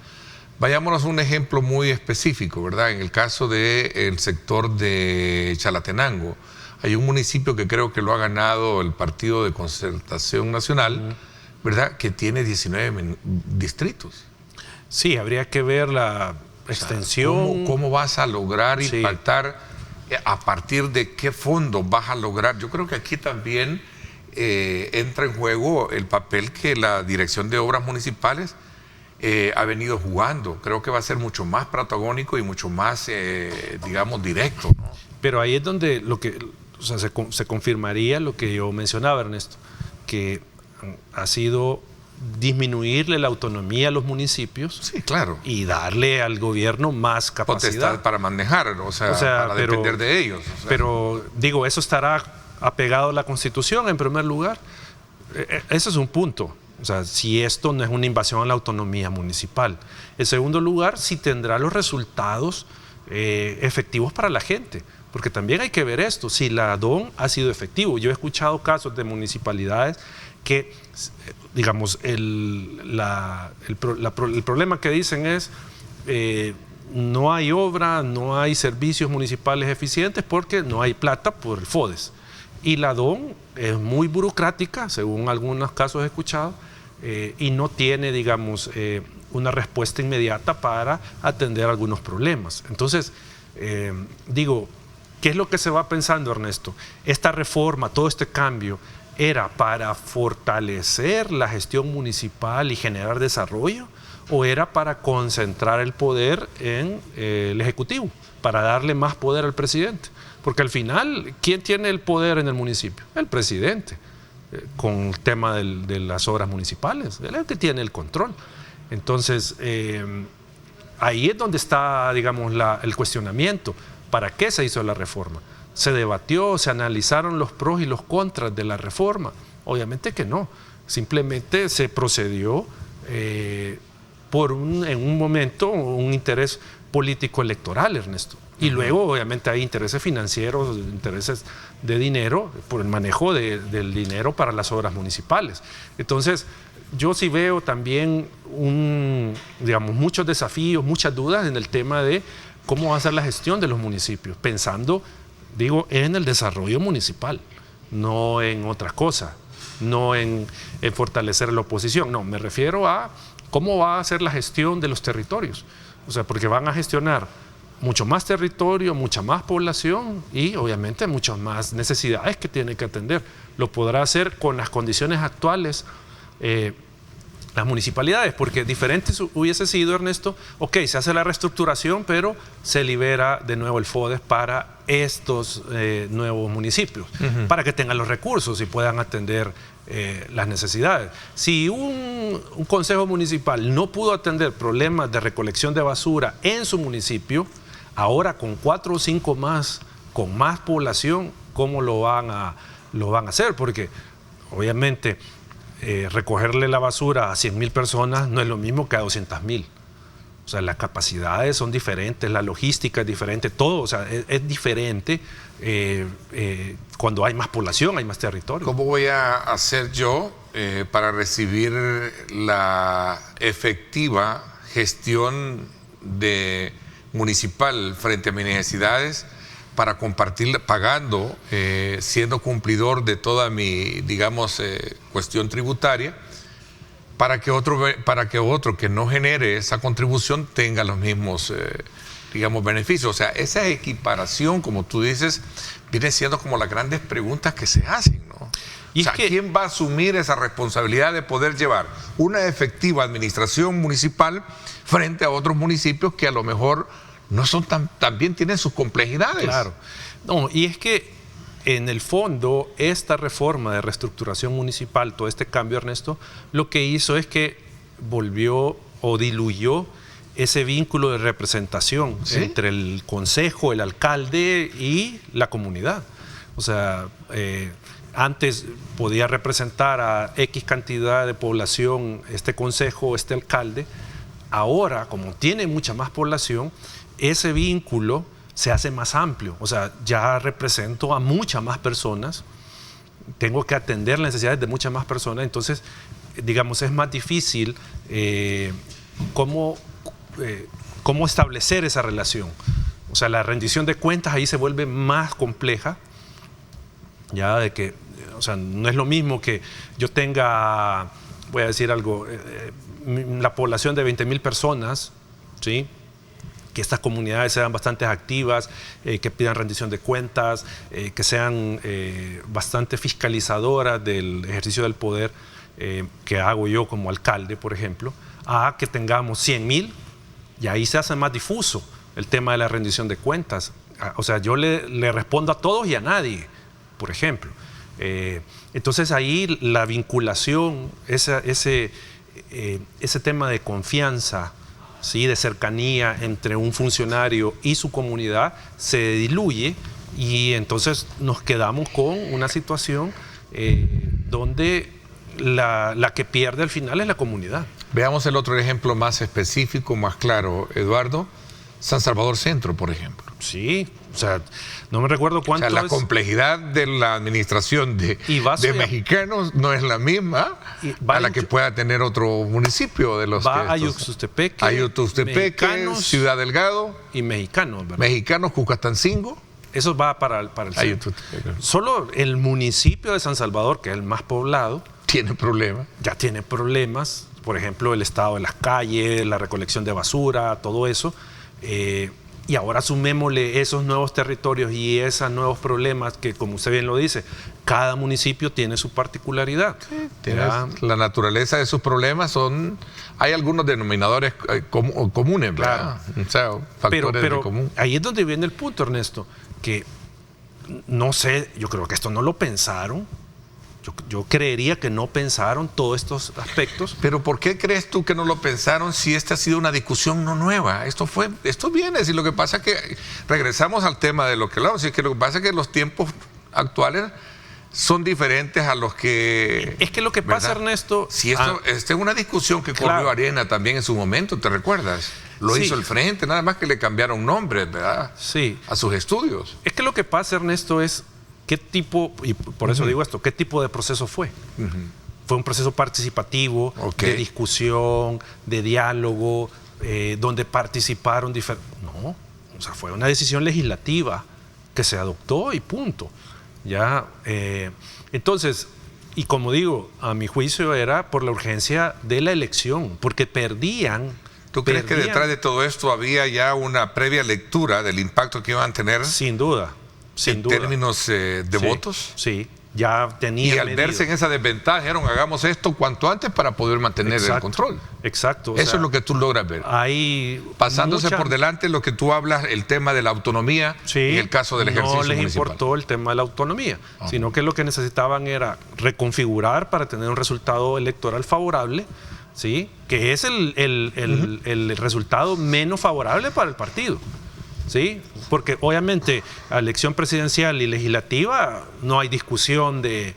Vayámonos a un ejemplo muy específico, ¿verdad? En el caso del sector de Chalatenango, hay un municipio que creo que lo ha ganado el Partido de Concertación Nacional, ¿verdad? Que tiene 19 distritos. Sí, habría que ver la extensión. ¿Cómo vas a lograr impactar? ¿A partir de qué fondo vas a lograr? Yo creo que aquí también entra en juego el papel que la Dirección de Obras Municipales ha venido jugando. Creo que va a ser mucho más protagónico y mucho más, digamos, directo, ¿no? Pero ahí es donde se confirmaría lo que yo mencionaba, Ernesto, que ha sido disminuirle la autonomía a los municipios, sí, claro, y darle al gobierno más capacidad. Potestad para manejar, o sea para depender de ellos. Pero digo, eso estará apegado a la Constitución en primer lugar, ese es un punto. O sea, si esto no es una invasión a la autonomía municipal. En segundo lugar, si tendrá los resultados efectivos para la gente. Porque también hay que ver esto, si la DON ha sido efectivo. Yo he escuchado casos de municipalidades que, digamos, el problema que dicen es no hay obra, no hay servicios municipales eficientes porque no hay plata por el FODES. Y la DON es muy burocrática, según algunos casos he escuchado, y no tiene, digamos, una respuesta inmediata para atender algunos problemas. Entonces, digo, ¿qué es lo que se va pensando, Ernesto? Esta reforma, todo este cambio, ¿era para fortalecer la gestión municipal y generar desarrollo? ¿O era para concentrar el poder en el Ejecutivo, para darle más poder al presidente? Porque al final, ¿quién tiene el poder en el municipio? El presidente, con el tema de las obras municipales. Él es el que tiene el control. Entonces, ahí es donde está, digamos, el cuestionamiento. ¿Para qué se hizo la reforma? ¿Se debatió, se analizaron los pros y los contras de la reforma? Obviamente que no. Simplemente se procedió en un momento, un interés político electoral, Ernesto. Y luego, obviamente, hay intereses financieros, intereses de dinero, por el manejo del dinero para las obras municipales. Entonces, yo sí veo también digamos, muchos desafíos, muchas dudas en el tema de cómo va a ser la gestión de los municipios, pensando, digo, en el desarrollo municipal, no en otras cosas, no en fortalecer la oposición. No, me refiero a cómo va a ser la gestión de los territorios. O sea, porque van a gestionar mucho más territorio, mucha más población y obviamente muchas más necesidades que tiene que atender. Lo podrá hacer con las condiciones actuales las municipalidades, porque diferente hubiese sido, Ernesto, ok, se hace la reestructuración, pero se libera de nuevo el FODES para estos nuevos municipios, para que tengan los recursos y puedan atender las necesidades. Si un consejo municipal no pudo atender problemas de recolección de basura en su municipio, ahora con 4 o 5 más, con más población, ¿cómo lo van a hacer? Porque obviamente recogerle la basura a 100.000 personas no es lo mismo que a 200.000. O sea, las capacidades son diferentes, la logística es diferente, todo, o sea, es diferente cuando hay más población, hay más territorio. ¿Cómo voy a hacer yo para recibir la efectiva gestión municipal frente a mis necesidades para compartir, pagando, siendo cumplidor de toda mi, digamos, cuestión tributaria, para que otro que no genere esa contribución tenga los mismos, digamos, beneficios? O sea, esa equiparación, como tú dices, viene siendo como las grandes preguntas que se hacen, ¿no? Y o sea, ¿quién va a asumir esa responsabilidad de poder llevar una efectiva administración municipal frente a otros municipios que a lo mejor no son también tienen sus complejidades? Claro. No, y es que en el fondo esta reforma de reestructuración municipal, todo este cambio, Ernesto, lo que hizo es que volvió o diluyó ese vínculo de representación, ¿sí?, entre el consejo, el alcalde y la comunidad. O sea, antes podía representar a X cantidad de población este consejo, este alcalde. Ahora, como tiene mucha más población, ese vínculo se hace más amplio. O sea, ya represento a muchas más personas, tengo que atender las necesidades de muchas más personas. Entonces, digamos, es más difícil cómo establecer esa relación. O sea, la rendición de cuentas ahí se vuelve más compleja, ya de que, o sea, no es lo mismo que yo tenga, voy a decir algo, la población de 20.000 personas, ¿sí?, que estas comunidades sean bastante activas, que pidan rendición de cuentas, que sean bastante fiscalizadoras del ejercicio del poder que hago yo como alcalde, por ejemplo, a que tengamos 100.000, y ahí se hace más difuso el tema de la rendición de cuentas. O sea, yo le respondo a todos y a nadie, por ejemplo. Entonces ahí la vinculación, ese tema de confianza, ¿sí?, de cercanía entre un funcionario y su comunidad se diluye, y entonces nos quedamos con una situación donde la que pierde al final es la comunidad. Veamos el otro ejemplo más específico, más claro, Eduardo. San Salvador Centro, por ejemplo. Sí, o sea, no me recuerdo cuánto la complejidad de la administración de mexicanos no es la misma a la que pueda tener otro municipio de los va a Ayutustepeque, Ciudad Delgado y mexicanos, ¿verdad? Mexicanos, Cucatancingo. Eso va para el centro. Solo el municipio de San Salvador, que es el más poblado, tiene problemas. Ya tiene problemas, por ejemplo, el estado de las calles, la recolección de basura, todo eso. Y ahora sumémosle esos nuevos territorios y esos nuevos problemas que, como usted bien lo dice, cada municipio tiene su particularidad. La naturaleza de sus problemas hay algunos denominadores comunes, ¿verdad? Claro. O sea, factores pero de común. Ahí es donde viene el punto, Ernesto, que no sé, yo creo que esto no lo pensaron. Yo creería que no pensaron todos estos aspectos. Pero ¿por qué crees tú que no lo pensaron si esta ha sido una discusión no nueva? Esto viene, si lo que pasa es que regresamos al tema de lo que hablamos, si es que lo que pasa es que los tiempos actuales son diferentes a los que... Es que lo que pasa, ¿verdad? Ernesto... Si esta es una discusión que corrió Arena también en su momento, ¿te recuerdas? Lo hizo el Frente, nada más que le cambiaron nombres, ¿verdad? Sí. A sus estudios. Es que lo que pasa, Ernesto, es... ¿Qué tipo, y por eso digo esto, qué tipo de proceso fue? Fue un proceso participativo, de discusión, de diálogo, donde participaron diferentes... No, o sea, fue una decisión legislativa que se adoptó y punto. Ya, entonces, y como digo, a mi juicio era por la urgencia de la elección, porque perdían... ¿Tú crees que detrás de todo esto había ya una previa lectura del impacto que iban a tener? Sin duda. En términos de votos. Sí, ya tenía. Y al verse en esa desventaja, dijeron, hagamos esto cuanto antes para poder mantener el control. Exacto. Eso es lo que tú logras ver. Pasándose por delante lo que tú hablas, el tema de la autonomía, en el caso del ejercicio municipal. No les importó el tema de la autonomía, sino que lo que necesitaban era reconfigurar para tener un resultado electoral favorable, ¿sí? Que es el resultado menos favorable para el partido. ¿Sí? Porque obviamente a elección presidencial y legislativa no hay discusión del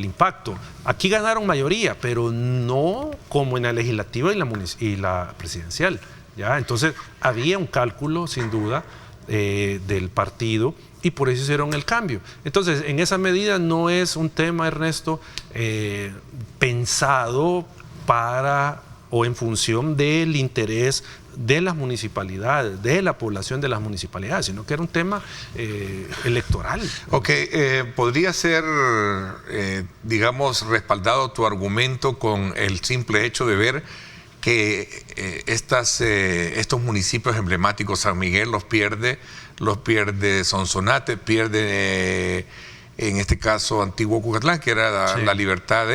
impacto. Aquí ganaron mayoría, pero no como en la legislativa y la presidencial. ¿Ya? Entonces había un cálculo, sin duda, del partido y por eso hicieron el cambio. Entonces, en esa medida no es un tema, Ernesto, pensado para o en función del interés de las municipalidades, de la población de las municipalidades, sino que era un tema electoral. Ok, ¿podría ser, digamos, respaldado tu argumento con el simple hecho de ver que estos municipios emblemáticos, San Miguel los pierde Sonsonate, pierde en este caso Antiguo Cucatlán, que era la Libertad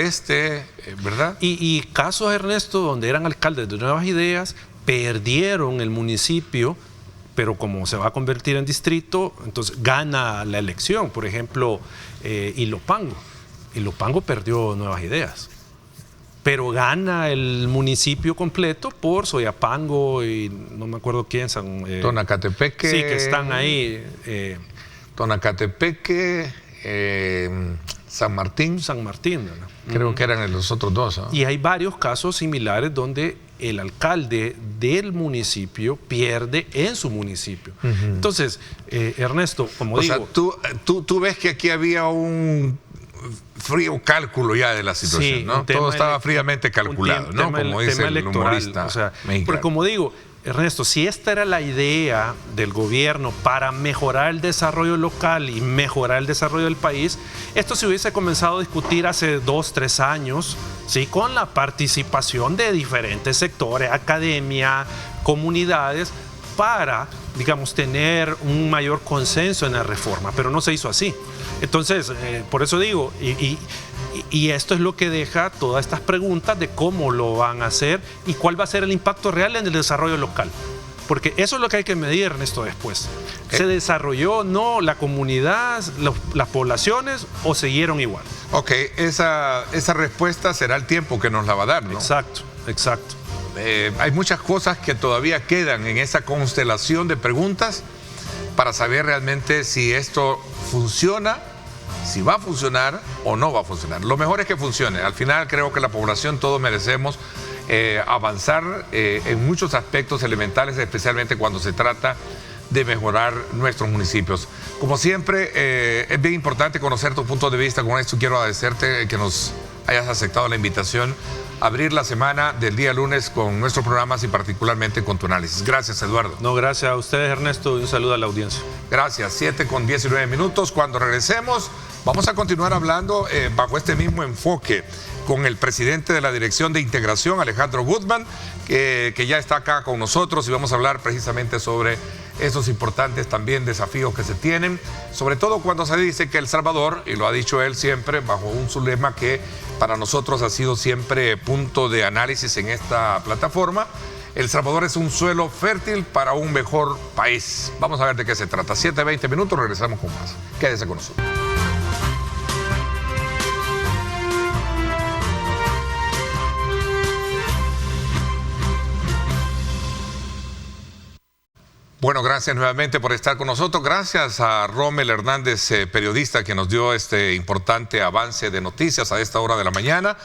¿verdad? Y casos, Ernesto, donde eran alcaldes de Nuevas Ideas, perdieron el municipio, pero como se va a convertir en distrito, entonces gana la elección. Por ejemplo, Ilopango. Ilopango perdió Nuevas Ideas, pero gana el municipio completo por Soyapango y no me acuerdo quién. Tonacatepeque. Sí, que están ahí. Tonacatepeque, San Martín. ¿Verdad? Creo que eran los otros dos. Y hay varios casos similares donde el alcalde del municipio pierde en su municipio. Entonces, Ernesto, como digo... O sea, tú ves que aquí había un frío cálculo ya de la situación, ¿no? Todo estaba fríamente calculado, ¿no? Como dice el humorista mexicano. Porque como digo, Ernesto, si esta era la idea del gobierno para mejorar el desarrollo local y mejorar el desarrollo del país, esto se hubiese comenzado a discutir hace 2, 3 años, ¿sí? Con la participación de diferentes sectores, academia, comunidades, para, digamos, tener un mayor consenso en la reforma, pero no se hizo así. Entonces, por eso digo, y esto es lo que deja todas estas preguntas de cómo lo van a hacer y cuál va a ser el impacto real en el desarrollo local. Porque eso es lo que hay que medir, Ernesto, después. ¿Se desarrolló no la comunidad, las poblaciones o siguieron igual? Ok, esa respuesta será el tiempo que nos la va a dar, ¿no? Exacto. Hay muchas cosas que todavía quedan en esa constelación de preguntas para saber realmente si esto funciona si va a funcionar o no va a funcionar. Lo mejor es que funcione. Al final creo que la población todos merecemos avanzar en muchos aspectos elementales, especialmente cuando se trata de mejorar nuestros municipios. Como siempre, es bien importante conocer tu punto de vista. Con esto quiero agradecerte que nos hayas aceptado la invitación a abrir la semana del día lunes con nuestros programas y particularmente con tu análisis. Gracias, Eduardo. No, gracias a ustedes, Ernesto, y un saludo a la audiencia. Gracias. 7:19. Cuando regresemos, vamos a continuar hablando bajo este mismo enfoque con el presidente de la Dirección de Integración, Alejandro Guzmán, que ya está acá con nosotros, y vamos a hablar precisamente sobre esos importantes también desafíos que se tienen, sobre todo cuando se dice que El Salvador, y lo ha dicho él siempre, bajo su lema que para nosotros ha sido siempre punto de análisis en esta plataforma, El Salvador es un suelo fértil para un mejor país. Vamos a ver de qué se trata. 7:20, regresamos con más. Quédese con nosotros. Bueno, gracias nuevamente por estar con nosotros. Gracias a Rommel Hernández, periodista, que nos dio este importante avance de noticias a esta hora de la mañana.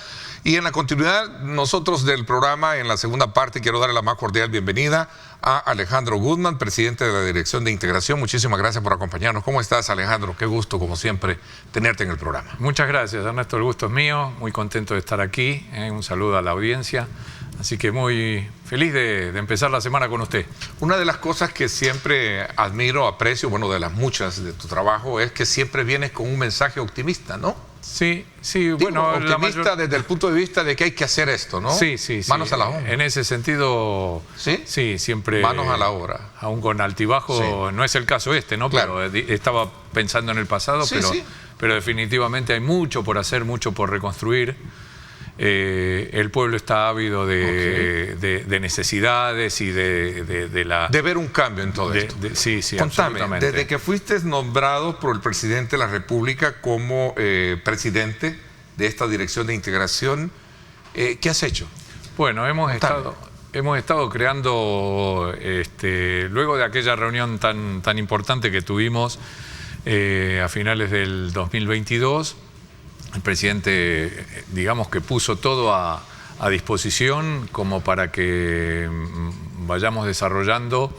Y en la continuidad, nosotros del programa, en la segunda parte, quiero darle la más cordial bienvenida a Alejandro Guzmán, presidente de la Dirección de Integración. Muchísimas gracias por acompañarnos. ¿Cómo estás, Alejandro? Qué gusto, como siempre, tenerte en el programa. Muchas gracias, Ernesto. El gusto es mío. Muy contento de estar aquí. Un saludo a la audiencia. Así que muy feliz de empezar la semana con usted. Una de las cosas que siempre admiro, aprecio, bueno, de las muchas de tu trabajo, es que siempre vienes con un mensaje optimista, ¿no? Sí, bueno... Optimista desde el punto de vista de que hay que hacer esto, ¿no? Sí. Manos a la obra. En ese sentido, sí, siempre... Manos a la obra. Aún con altibajo, no es el caso este, ¿no? Claro. Pero estaba pensando en el pasado, pero definitivamente hay mucho por hacer, mucho por reconstruir. El pueblo está ávido de necesidades y de la... De ver un cambio en todo esto. Sí, Contame, absolutamente. desde que fuiste nombrado por el presidente de la República como presidente de esta Dirección de Integración, ¿qué has hecho? Bueno, hemos estado creando, luego de aquella reunión tan importante que tuvimos a finales del 2022, el presidente, digamos que puso todo a disposición como para que vayamos desarrollando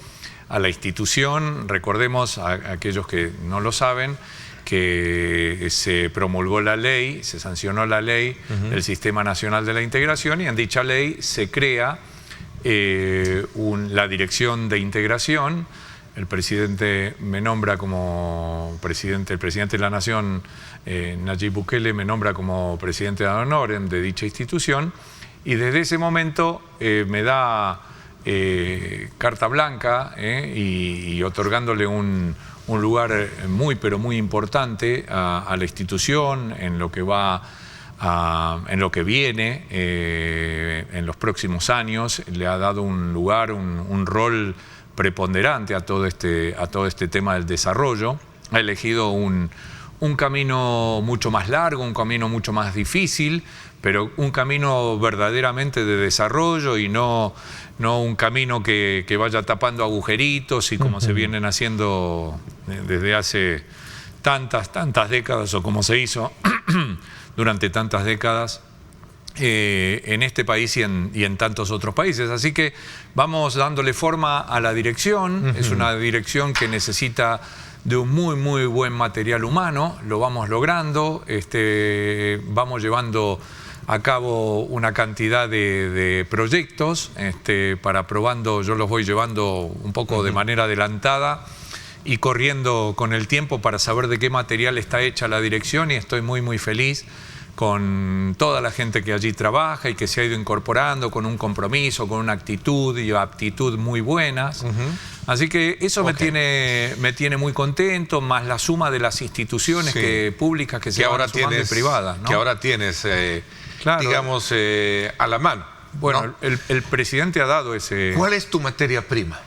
a la institución. Recordemos, a aquellos que no lo saben, que se promulgó la ley, se sancionó la ley del Sistema Nacional de la Integración, y en dicha ley se crea la Dirección de Integración. El presidente me nombra como presidente, el presidente de la Nación, Nayib Bukele, me nombra como presidente de honor de dicha institución, y desde ese momento me da carta blanca y otorgándole un lugar pero muy importante a la institución en lo que en lo que viene en los próximos años. Le ha dado un lugar, un rol preponderante a todo este tema del desarrollo. Ha elegido un camino mucho más largo, un camino mucho más difícil, pero un camino verdaderamente de desarrollo, y no un camino que vaya tapando agujeritos y como se vienen haciendo desde hace tantas décadas, o como se hizo durante tantas décadas en este país y en tantos otros países. Así que vamos dándole forma a la dirección. Es una dirección que necesita de un muy buen material humano. Lo vamos logrando. Vamos llevando a cabo una cantidad de proyectos para probando. Yo los voy llevando un poco de manera adelantada y corriendo con el tiempo para saber de qué material está hecha la dirección, y estoy muy feliz con toda la gente que allí trabaja y que se ha ido incorporando con un compromiso, con una actitud y aptitud muy buenas. Así que eso me tiene muy contento, más la suma de las instituciones públicas que se van sumando y privadas, ¿no? Que ahora tienes, digamos, a la mano. Bueno, ¿no? el presidente ha dado ese... ¿Cuál es tu materia prima?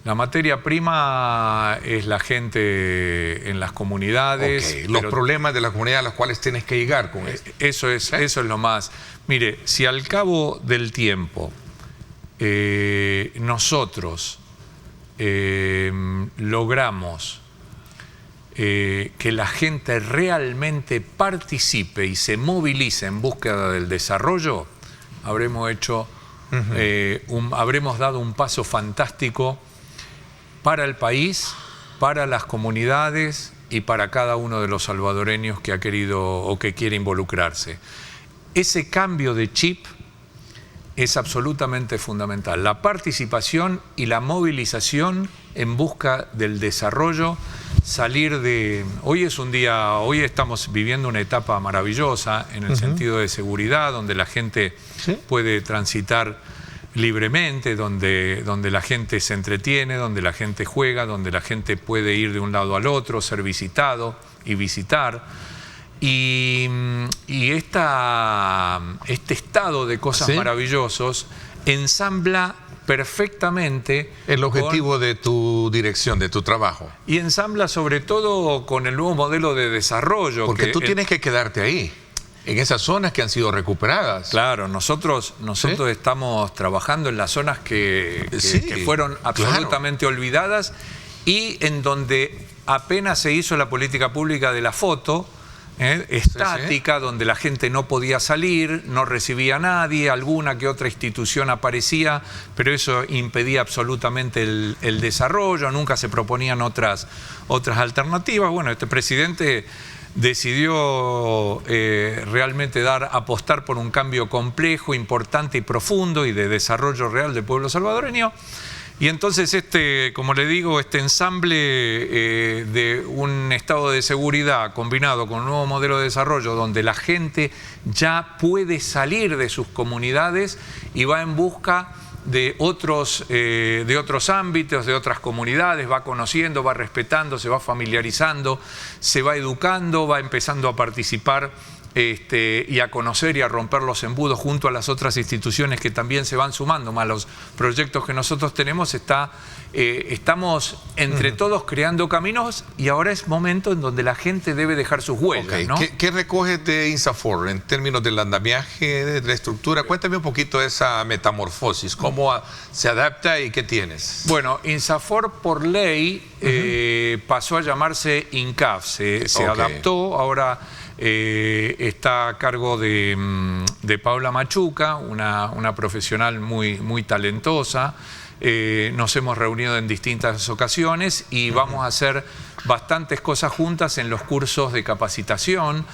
La materia prima es la gente en las comunidades. Los problemas de la comunidad a los cuales tienes que llegar con esto. Eso es lo más. Mire, si al cabo del tiempo nosotros logramos que la gente realmente participe y se movilice en búsqueda del desarrollo, habremos hecho, habremos dado un paso fantástico para el país, para las comunidades y para cada uno de los salvadoreños que ha querido o que quiere involucrarse. Ese cambio de chip es absolutamente fundamental. La participación y la movilización en busca del desarrollo, salir de... Hoy es un día, hoy estamos viviendo una etapa maravillosa en el sentido de seguridad, donde la gente puede transitar libremente, donde la gente se entretiene, donde la gente juega, donde la gente puede ir de un lado al otro, ser visitado y visitar. Y este estado de cosas maravillosos ensambla perfectamente el objetivo de tu dirección, de tu trabajo. Y ensambla sobre todo con el nuevo modelo de desarrollo. Porque tú tienes que quedarte ahí, en esas zonas que han sido recuperadas. Claro, nosotros estamos trabajando en las zonas que fueron absolutamente olvidadas y en donde apenas se hizo la política pública de la foto, estática, donde la gente no podía salir, no recibía a nadie, alguna que otra institución aparecía, pero eso impedía absolutamente el desarrollo, nunca se proponían otras alternativas. Bueno, este presidente decidió realmente apostar por un cambio complejo, importante y profundo y de desarrollo real del pueblo salvadoreño. Y entonces como le digo, este ensamble de un estado de seguridad combinado con un nuevo modelo de desarrollo donde la gente ya puede salir de sus comunidades y va en busca de otros ámbitos, de otras comunidades, va conociendo, va respetando, se va familiarizando, se va educando, va empezando a participar y a conocer y a romper los embudos junto a las otras instituciones que también se van sumando, más los proyectos que nosotros tenemos. Estamos entre todos creando caminos y ahora es momento en donde la gente debe dejar sus huellas, ¿no? ¿Qué recoges de INSAFORP en términos del andamiaje, de la estructura? Cuéntame un poquito de esa metamorfosis, cómo se adapta y qué tienes. Bueno, INSAFORP por ley pasó a llamarse INCAF, se adaptó, ahora está a cargo de Paula Machuca, una profesional muy talentosa. Nos hemos reunido en distintas ocasiones y vamos a hacer bastantes cosas juntas en los cursos de capacitación,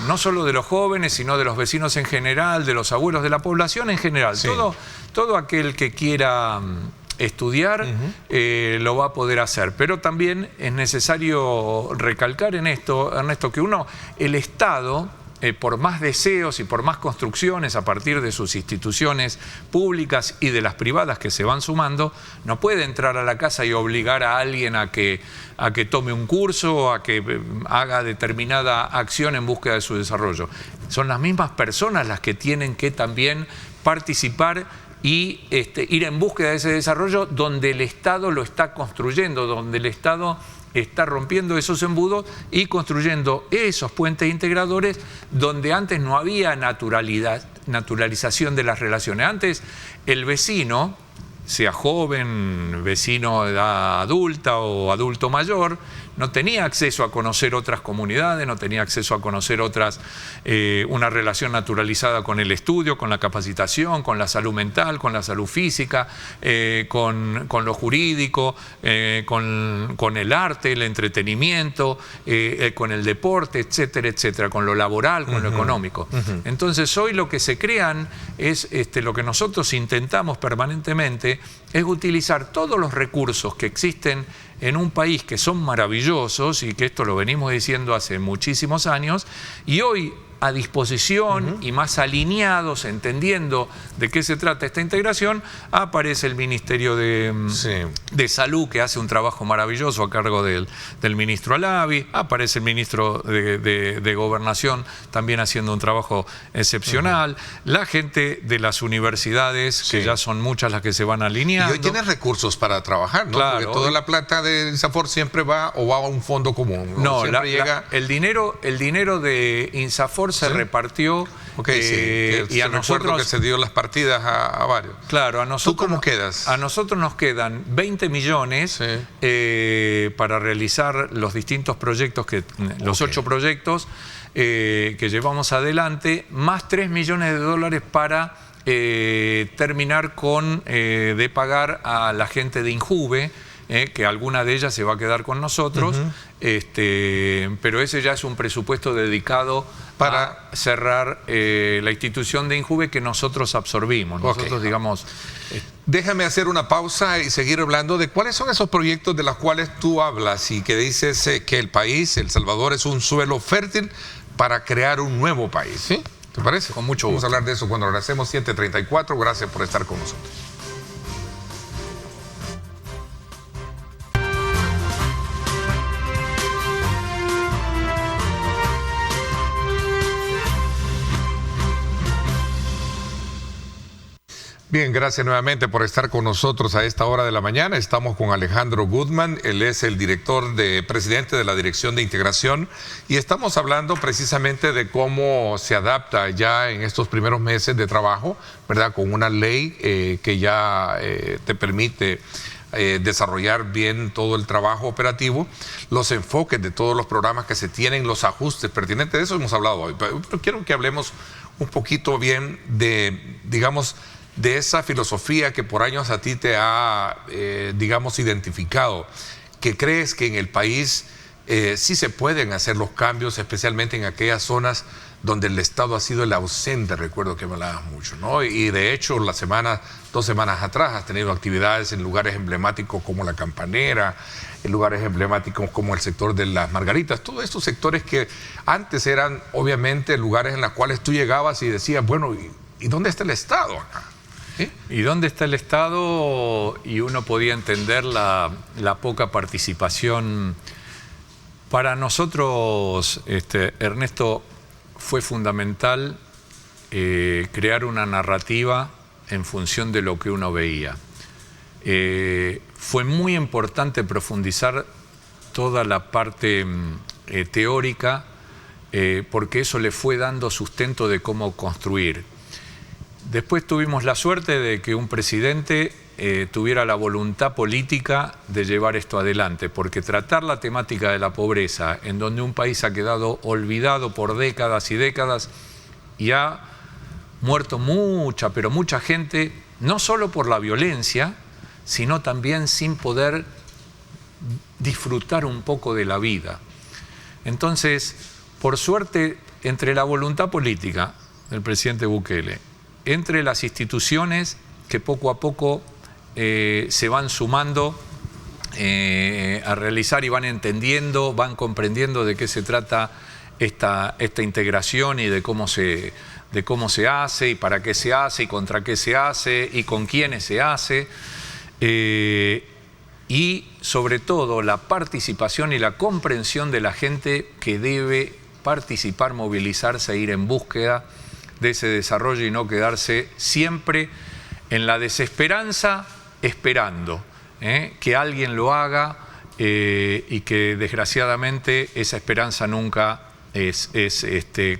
no solo de los jóvenes, sino de los vecinos en general, de los abuelos, de la población en general. Todo aquel que quiera estudiar lo va a poder hacer, pero también es necesario recalcar en esto, Ernesto, que el Estado, por más deseos y por más construcciones a partir de sus instituciones públicas y de las privadas que se van sumando, no puede entrar a la casa y obligar a alguien a que tome un curso o a que haga determinada acción en búsqueda de su desarrollo. Son las mismas personas las que tienen que también participar y ir en búsqueda de ese desarrollo donde el Estado lo está construyendo, donde el Estado está rompiendo esos embudos y construyendo esos puentes integradores donde antes no había naturalización de las relaciones. Antes el vecino, sea joven, vecino de edad adulta o adulto mayor, no tenía acceso a conocer otras comunidades, no tenía acceso a conocer una relación naturalizada con el estudio, con la capacitación, con la salud mental, con la salud física, con lo jurídico, con el arte, el entretenimiento, con el deporte, etcétera, etcétera, con lo laboral, con lo económico. Entonces hoy lo que se crean es, lo que nosotros intentamos permanentemente es utilizar todos los recursos que existen en un país que son maravillosos y que esto lo venimos diciendo hace muchísimos años y hoy a disposición y más alineados, entendiendo de qué se trata esta integración, aparece el Ministerio de Salud, que hace un trabajo maravilloso a cargo del ministro Alavi, aparece el ministro de Gobernación también haciendo un trabajo excepcional, la gente de las universidades, que ya son muchas las que se van alineando. Y hoy tienes recursos para trabajar, ¿no? Claro, porque toda la plata de INSAFORP siempre va a un fondo común. No, el dinero de INSAFORP se repartió Ok, sí. Y a nosotros que se dio las partidas a varios. Claro, a nosotros. ¿Tú cómo quedas? A nosotros nos quedan 20 millones para realizar los distintos proyectos, los 8 proyectos que llevamos adelante, más 3 millones de dólares para terminar de pagar a la gente de Injuve, que alguna de ellas se va a quedar con nosotros, pero ese ya es un presupuesto dedicado para cerrar la institución de Injuve que nosotros absorbimos. Nosotros, digamos... Déjame hacer una pausa y seguir hablando de cuáles son esos proyectos de los cuales tú hablas y que dices que el país, El Salvador, es un suelo fértil para crear un nuevo país, ¿sí? ¿Te parece? Con mucho gusto. Vamos a hablar de eso cuando regresemos, 7:34. Gracias por estar con nosotros. Bien, gracias nuevamente por estar con nosotros a esta hora de la mañana. Estamos con Alejandro Goodman, él es el presidente de la Dirección de Integración, y estamos hablando precisamente de cómo se adapta ya en estos primeros meses de trabajo, ¿verdad? Con una ley que ya te permite desarrollar bien todo el trabajo operativo, los enfoques de todos los programas que se tienen, los ajustes pertinentes. De eso hemos hablado hoy, pero quiero que hablemos un poquito bien de, digamos, de esa filosofía que por años a ti te ha, digamos, identificado, que crees que en el país sí se pueden hacer los cambios, especialmente en aquellas zonas donde el Estado ha sido el ausente. Recuerdo que me hablabas mucho, ¿no? Y de hecho, 2 semanas atrás has tenido actividades en lugares emblemáticos como La Campanera, en lugares emblemáticos como el sector de Las Margaritas, todos estos sectores que antes eran obviamente lugares en los cuales tú llegabas y decías, bueno, ¿y dónde está el Estado acá? ¿Sí? ¿Y dónde está el Estado? Y uno podía entender la poca participación. Para nosotros, Ernesto, fue fundamental crear una narrativa en función de lo que uno veía. Fue muy importante profundizar toda la parte teórica, porque eso le fue dando sustento de cómo construir. Después tuvimos la suerte de que un presidente tuviera la voluntad política de llevar esto adelante, porque tratar la temática de la pobreza, en donde un país ha quedado olvidado por décadas y décadas y ha muerto mucha, pero mucha gente, no solo por la violencia, sino también sin poder disfrutar un poco de la vida. Entonces, por suerte, entre la voluntad política del presidente Bukele, entre las instituciones que poco a poco se van sumando a realizar y van entendiendo, van comprendiendo de qué se trata esta integración y de cómo se hace y para qué se hace y contra qué se hace y con quiénes se hace, y sobre todo la participación y la comprensión de la gente que debe participar, movilizarse e ir en búsqueda de ese desarrollo y no quedarse siempre en la desesperanza esperando que alguien lo haga, y que desgraciadamente esa esperanza nunca es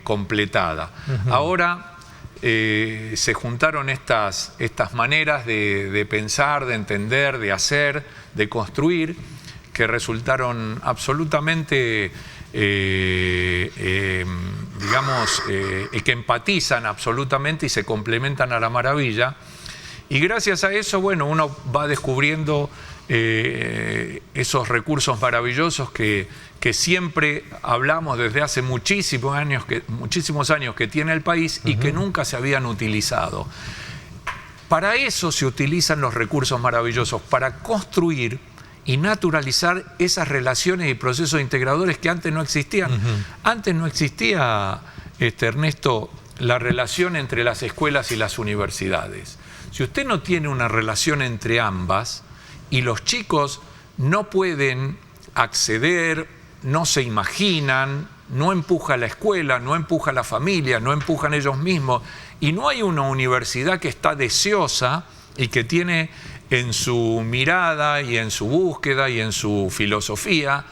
completada. Ahora se juntaron estas maneras de pensar, de entender, de hacer, de construir, que resultaron absolutamente digamos, que empatizan absolutamente y se complementan a la maravilla. Y gracias a eso, bueno, uno va descubriendo esos recursos maravillosos que siempre hablamos desde hace muchísimos años que tiene el país y que nunca se habían utilizado. Para eso se utilizan los recursos maravillosos, para construir y naturalizar esas relaciones y procesos integradores que antes no existían. Antes no existía, Ernesto, la relación entre las escuelas y las universidades. Si usted no tiene una relación entre ambas y los chicos no pueden acceder, no se imaginan, no empuja la escuela, no empuja la familia, no empujan ellos mismos, y no hay una universidad que está deseosa y que tiene en su mirada y en su búsqueda y en su filosofía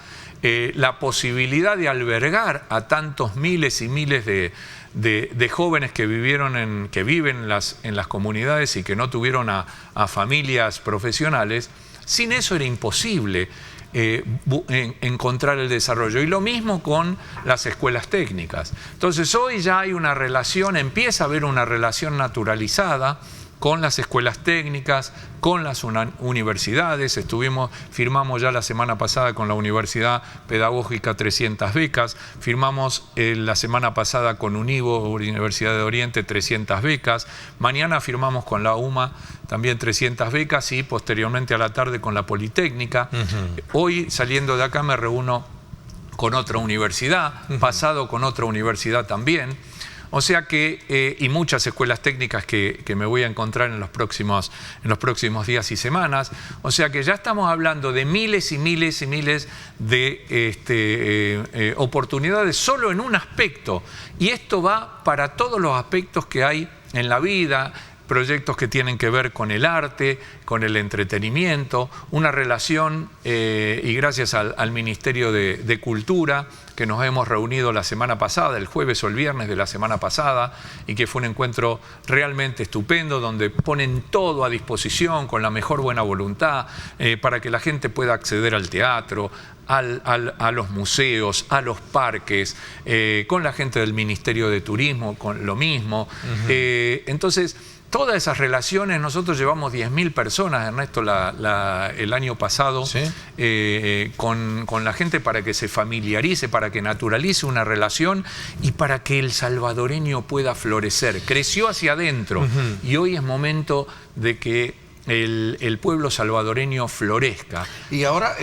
la posibilidad de albergar a tantos miles y miles de jóvenes que viven en las comunidades y que no tuvieron a familias profesionales, sin eso era imposible encontrar el desarrollo. Y lo mismo con las escuelas técnicas. Entonces hoy ya hay una relación, empieza a haber una relación naturalizada con las escuelas técnicas, con las universidades. Firmamos ya la semana pasada con la Universidad Pedagógica 300 becas, firmamos la semana pasada con UNIVO, Universidad de Oriente, 300 becas, mañana firmamos con la UMA también 300 becas y posteriormente a la tarde con la Politécnica. Hoy, saliendo de acá, me reúno con otra universidad, pasado con otra universidad también. O sea que, y muchas escuelas técnicas que me voy a encontrar en los próximos días y semanas. O sea que ya estamos hablando de miles y miles y miles de oportunidades solo en un aspecto. Y esto va para todos los aspectos que hay en la vida, proyectos que tienen que ver con el arte, con el entretenimiento, una relación, y gracias al Ministerio de Cultura, que nos hemos reunido la semana pasada, el jueves o el viernes de la semana pasada, y que fue un encuentro realmente estupendo, donde ponen todo a disposición con la mejor buena voluntad, para que la gente pueda acceder al teatro, a los museos, a los parques, con la gente del Ministerio de Turismo, con lo mismo. Entonces, todas esas relaciones, nosotros llevamos 10.000 personas, Ernesto, el año pasado, ¿sí? Con la gente para que se familiarice, para que naturalice una relación y para que el salvadoreño pueda florecer. Creció hacia adentro y hoy es momento de que el pueblo salvadoreño florezca. Y ahora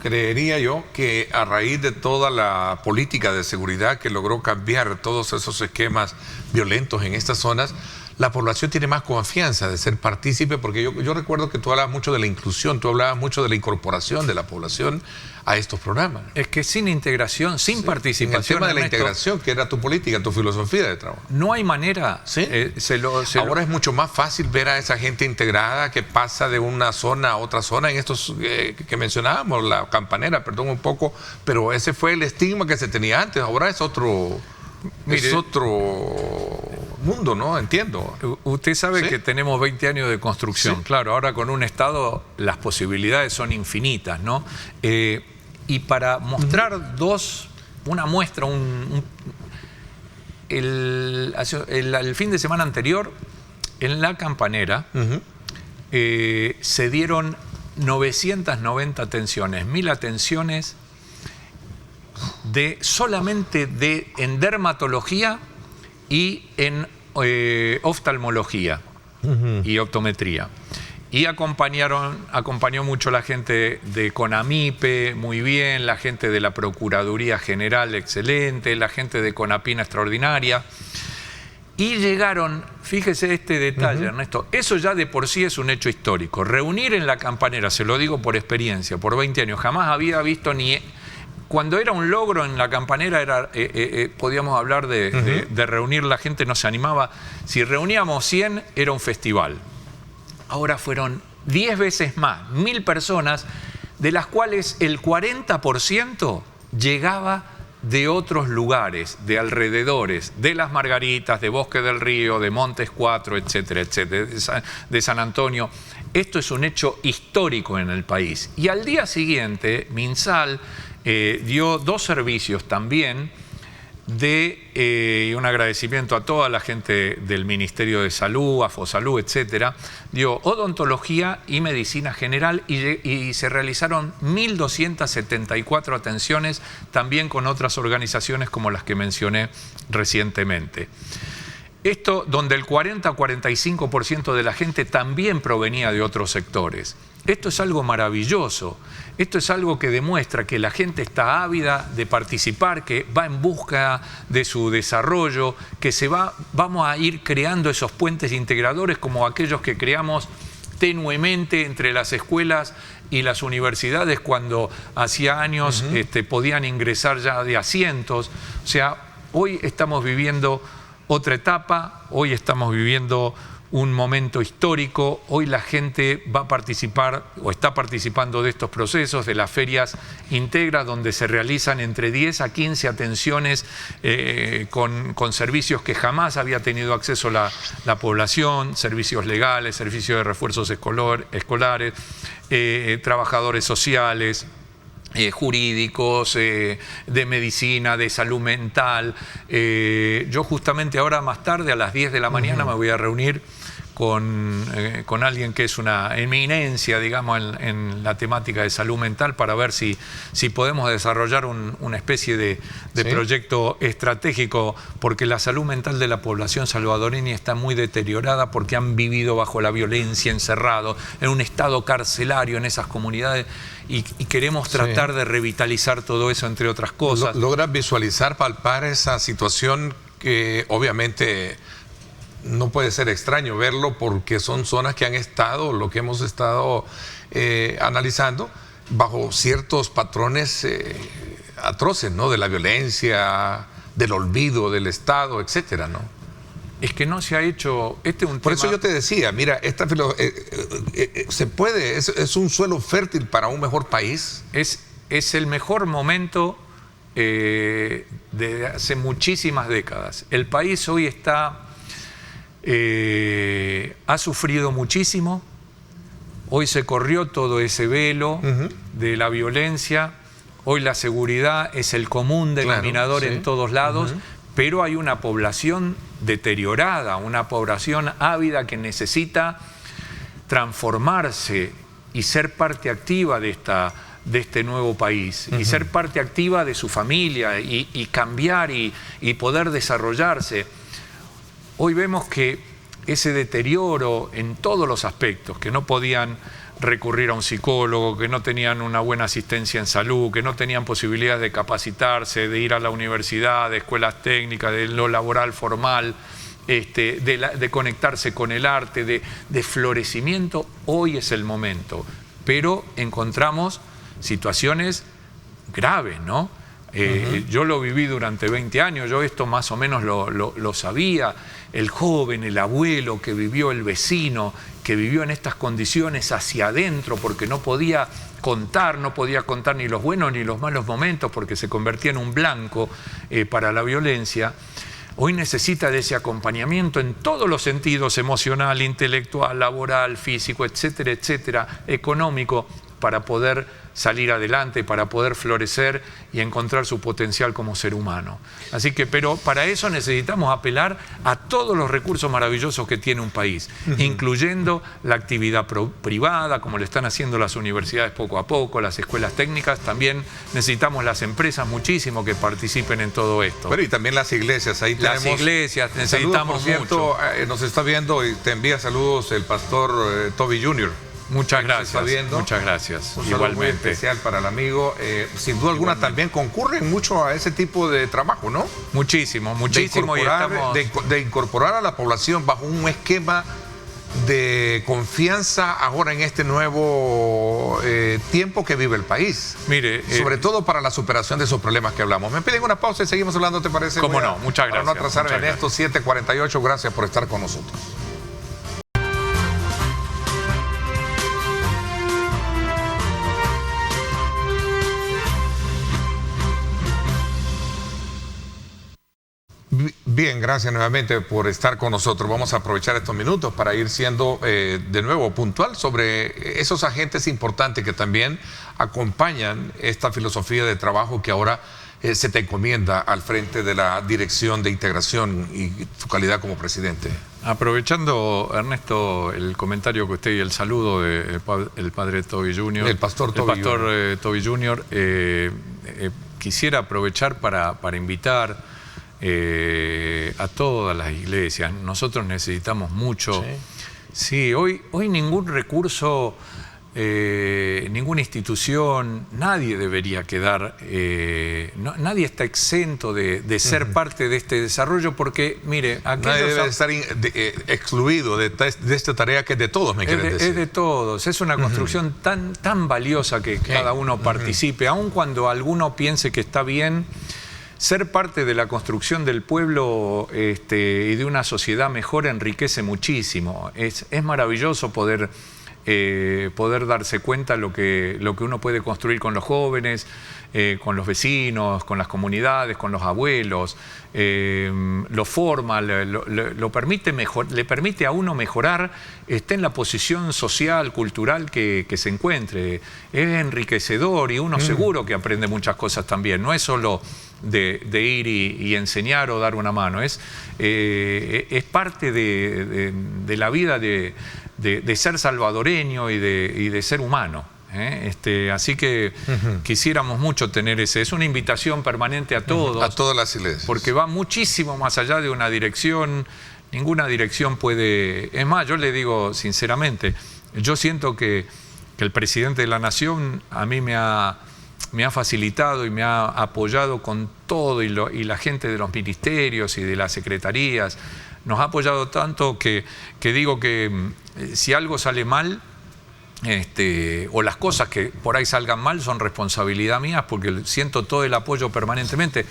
creería yo, que a raíz de toda la política de seguridad que logró cambiar todos esos esquemas violentos en estas zonas, la población tiene más confianza de ser partícipe, porque yo recuerdo que tú hablabas mucho de la inclusión, tú hablabas mucho de la incorporación de la población a estos programas. Es que sin integración, sin participación... En el tema de la integración, que era tu política, tu filosofía de trabajo. No hay manera. ¿Sí? Ahora es mucho más fácil ver a esa gente integrada que pasa de una zona a otra zona, en estos que mencionábamos, la campanera, perdón un poco, pero ese fue el estigma que se tenía antes, ahora es otro... es otro mundo, ¿no? Entiendo. Usted sabe, ¿sí?, que tenemos 20 años de construcción. Sí. Claro, ahora con un Estado las posibilidades son infinitas, ¿no? Y para mostrar una muestra, el fin de semana anterior, en la Campanera, se dieron 990 atenciones, 1000 atenciones solamente en dermatología y en oftalmología y optometría. Y acompañó mucho la gente de CONAMIPE, muy bien, la gente de la Procuraduría General, excelente, la gente de CONAPINA, extraordinaria. Y llegaron, fíjese este detalle, Ernesto, eso ya de por sí es un hecho histórico. Reunir en la Campanera, se lo digo por experiencia, por 20 años, jamás había visto ni... Cuando era un logro en la Campanera, podíamos hablar de reunir la gente, no se animaba. Si reuníamos 100, era un festival. Ahora fueron 10 veces más, 1000 personas, de las cuales el 40% llegaba de otros lugares, de alrededores, de Las Margaritas, de Bosque del Río, de Montes 4, etcétera, etcétera, de San Antonio. Esto es un hecho histórico en el país. Y al día siguiente, MinSal dio 2 servicios también y un agradecimiento a toda la gente del Ministerio de Salud, a Fosalud, etcétera. Dio odontología y medicina general y se realizaron 1.274 atenciones también con otras organizaciones como las que mencioné recientemente. Esto donde el 40-45% de la gente también provenía de otros sectores. Esto es algo maravilloso, esto es algo que demuestra que la gente está ávida de participar, que va en busca de su desarrollo, que vamos a ir creando esos puentes integradores como aquellos que creamos tenuemente entre las escuelas y las universidades cuando hacía años podían ingresar ya de a cientos. O sea, hoy estamos viviendo otra etapa, hoy estamos viviendo un momento histórico. Hoy la gente va a participar o está participando de estos procesos, de las ferias Integra, donde se realizan entre 10 a 15 atenciones con servicios que jamás había tenido acceso la población, servicios legales, servicios de refuerzos escolares, trabajadores sociales, jurídicos, de medicina, de salud mental. Yo justamente ahora más tarde, a las 10 de la mañana, me voy a reunir con alguien que es una eminencia, digamos, en la temática de salud mental, para ver si podemos desarrollar una especie de proyecto estratégico, porque la salud mental de la población salvadoreña está muy deteriorada porque han vivido bajo la violencia, encerrados en un estado carcelario en esas comunidades, y queremos tratar de revitalizar todo eso, entre otras cosas. ¿Logras visualizar, palpar esa situación que obviamente no puede ser extraño verlo, porque son zonas que han estado, lo que hemos estado analizando, bajo ciertos patrones atroces, ¿no? De la violencia, del olvido del Estado, etcétera, ¿no? Es que no se ha hecho... Por eso yo te decía, mira, se puede, es un suelo fértil para un mejor país. Es el mejor momento de hace muchísimas décadas. El país hoy ha sufrido muchísimo. Hoy se corrió todo ese velo de la violencia. Hoy la seguridad es el común denominador en todos lados, pero hay una población deteriorada, una población ávida que necesita transformarse y ser parte activa de este nuevo país, y ser parte activa de su familia, y cambiar y poder desarrollarse. Hoy vemos que ese deterioro en todos los aspectos, que no podían recurrir a un psicólogo, que no tenían una buena asistencia en salud, que no tenían posibilidades de capacitarse, de ir a la universidad, de escuelas técnicas, de lo laboral formal, de conectarse con el arte, de florecimiento. Hoy es el momento, pero encontramos situaciones graves, ¿no? Yo lo viví durante 20 años, yo esto más o menos lo sabía. El joven, el abuelo que vivió, el vecino que vivió en estas condiciones hacia adentro, porque no podía contar ni los buenos ni los malos momentos, porque se convertía en un blanco para la violencia. Hoy necesita de ese acompañamiento en todos los sentidos: emocional, intelectual, laboral, físico, etcétera, etcétera, económico, para poder salir adelante, para poder florecer y encontrar su potencial como ser humano. Así que, pero para eso necesitamos apelar a todos los recursos maravillosos que tiene un país, incluyendo la actividad privada, como lo están haciendo las universidades poco a poco, las escuelas técnicas. También necesitamos las empresas muchísimo que participen en todo esto. Pero y también las iglesias, ahí tenemos... Las iglesias, necesitamos mucho. Nos está viendo y te envía saludos el pastor Toby Jr. Muchas gracias, muchas gracias. Un saludo muy especial para el amigo. Sin duda alguna también concurren mucho a ese tipo de trabajo, ¿no? Muchísimo. De incorporar a la población bajo un esquema de confianza ahora en este nuevo tiempo que vive el país. Mire, sobre todo para la superación de esos problemas que hablamos. Me piden una pausa y seguimos hablando, ¿te parece? Cómo no, muchas gracias. Para no atrasar en esto, 7:48, gracias por estar con nosotros. Bien, gracias nuevamente por estar con nosotros. Vamos a aprovechar estos minutos para ir siendo de nuevo puntual sobre esos agentes importantes que también acompañan esta filosofía de trabajo que ahora se te encomienda al frente de la Dirección de Integración y tu calidad como presidente. Aprovechando, Ernesto, el comentario que usted y el saludo del padre Toby Jr. El pastor Toby Jr. Quisiera aprovechar para invitar a todas las iglesias. Nosotros necesitamos mucho. Sí, hoy ningún recurso, ninguna institución, nadie debería quedar, nadie está exento de ser parte de este desarrollo, porque, mire, nadie debe estar excluido de esta tarea que es de todos, me quieren decir. Es de todos, es una construcción tan valiosa que cada uno participe, aun cuando alguno piense que está bien. ser parte de la construcción del pueblo y de una sociedad mejor enriquece muchísimo. Es maravilloso poder darse cuenta lo que uno puede construir con los jóvenes, con los vecinos, con las comunidades, con los abuelos. Lo forma, lo permite le permite a uno mejorar, esté en la posición social, cultural que se encuentre. Es enriquecedor y uno seguro que aprende muchas cosas también. No es solo de ir y enseñar o dar una mano, es parte de la vida de ser salvadoreño y de ser humano. Así que quisiéramos mucho tener es una invitación permanente a todos. A todas las iglesias. Porque va muchísimo más allá de una dirección. Ninguna dirección puede... Es más, yo le digo sinceramente, yo siento que el presidente de la Nación a mí me ha facilitado y me ha apoyado con todo, y la gente de los ministerios y de las secretarías nos ha apoyado tanto que digo que si algo sale mal, o las cosas que por ahí salgan mal son responsabilidad mía, porque siento todo el apoyo permanentemente,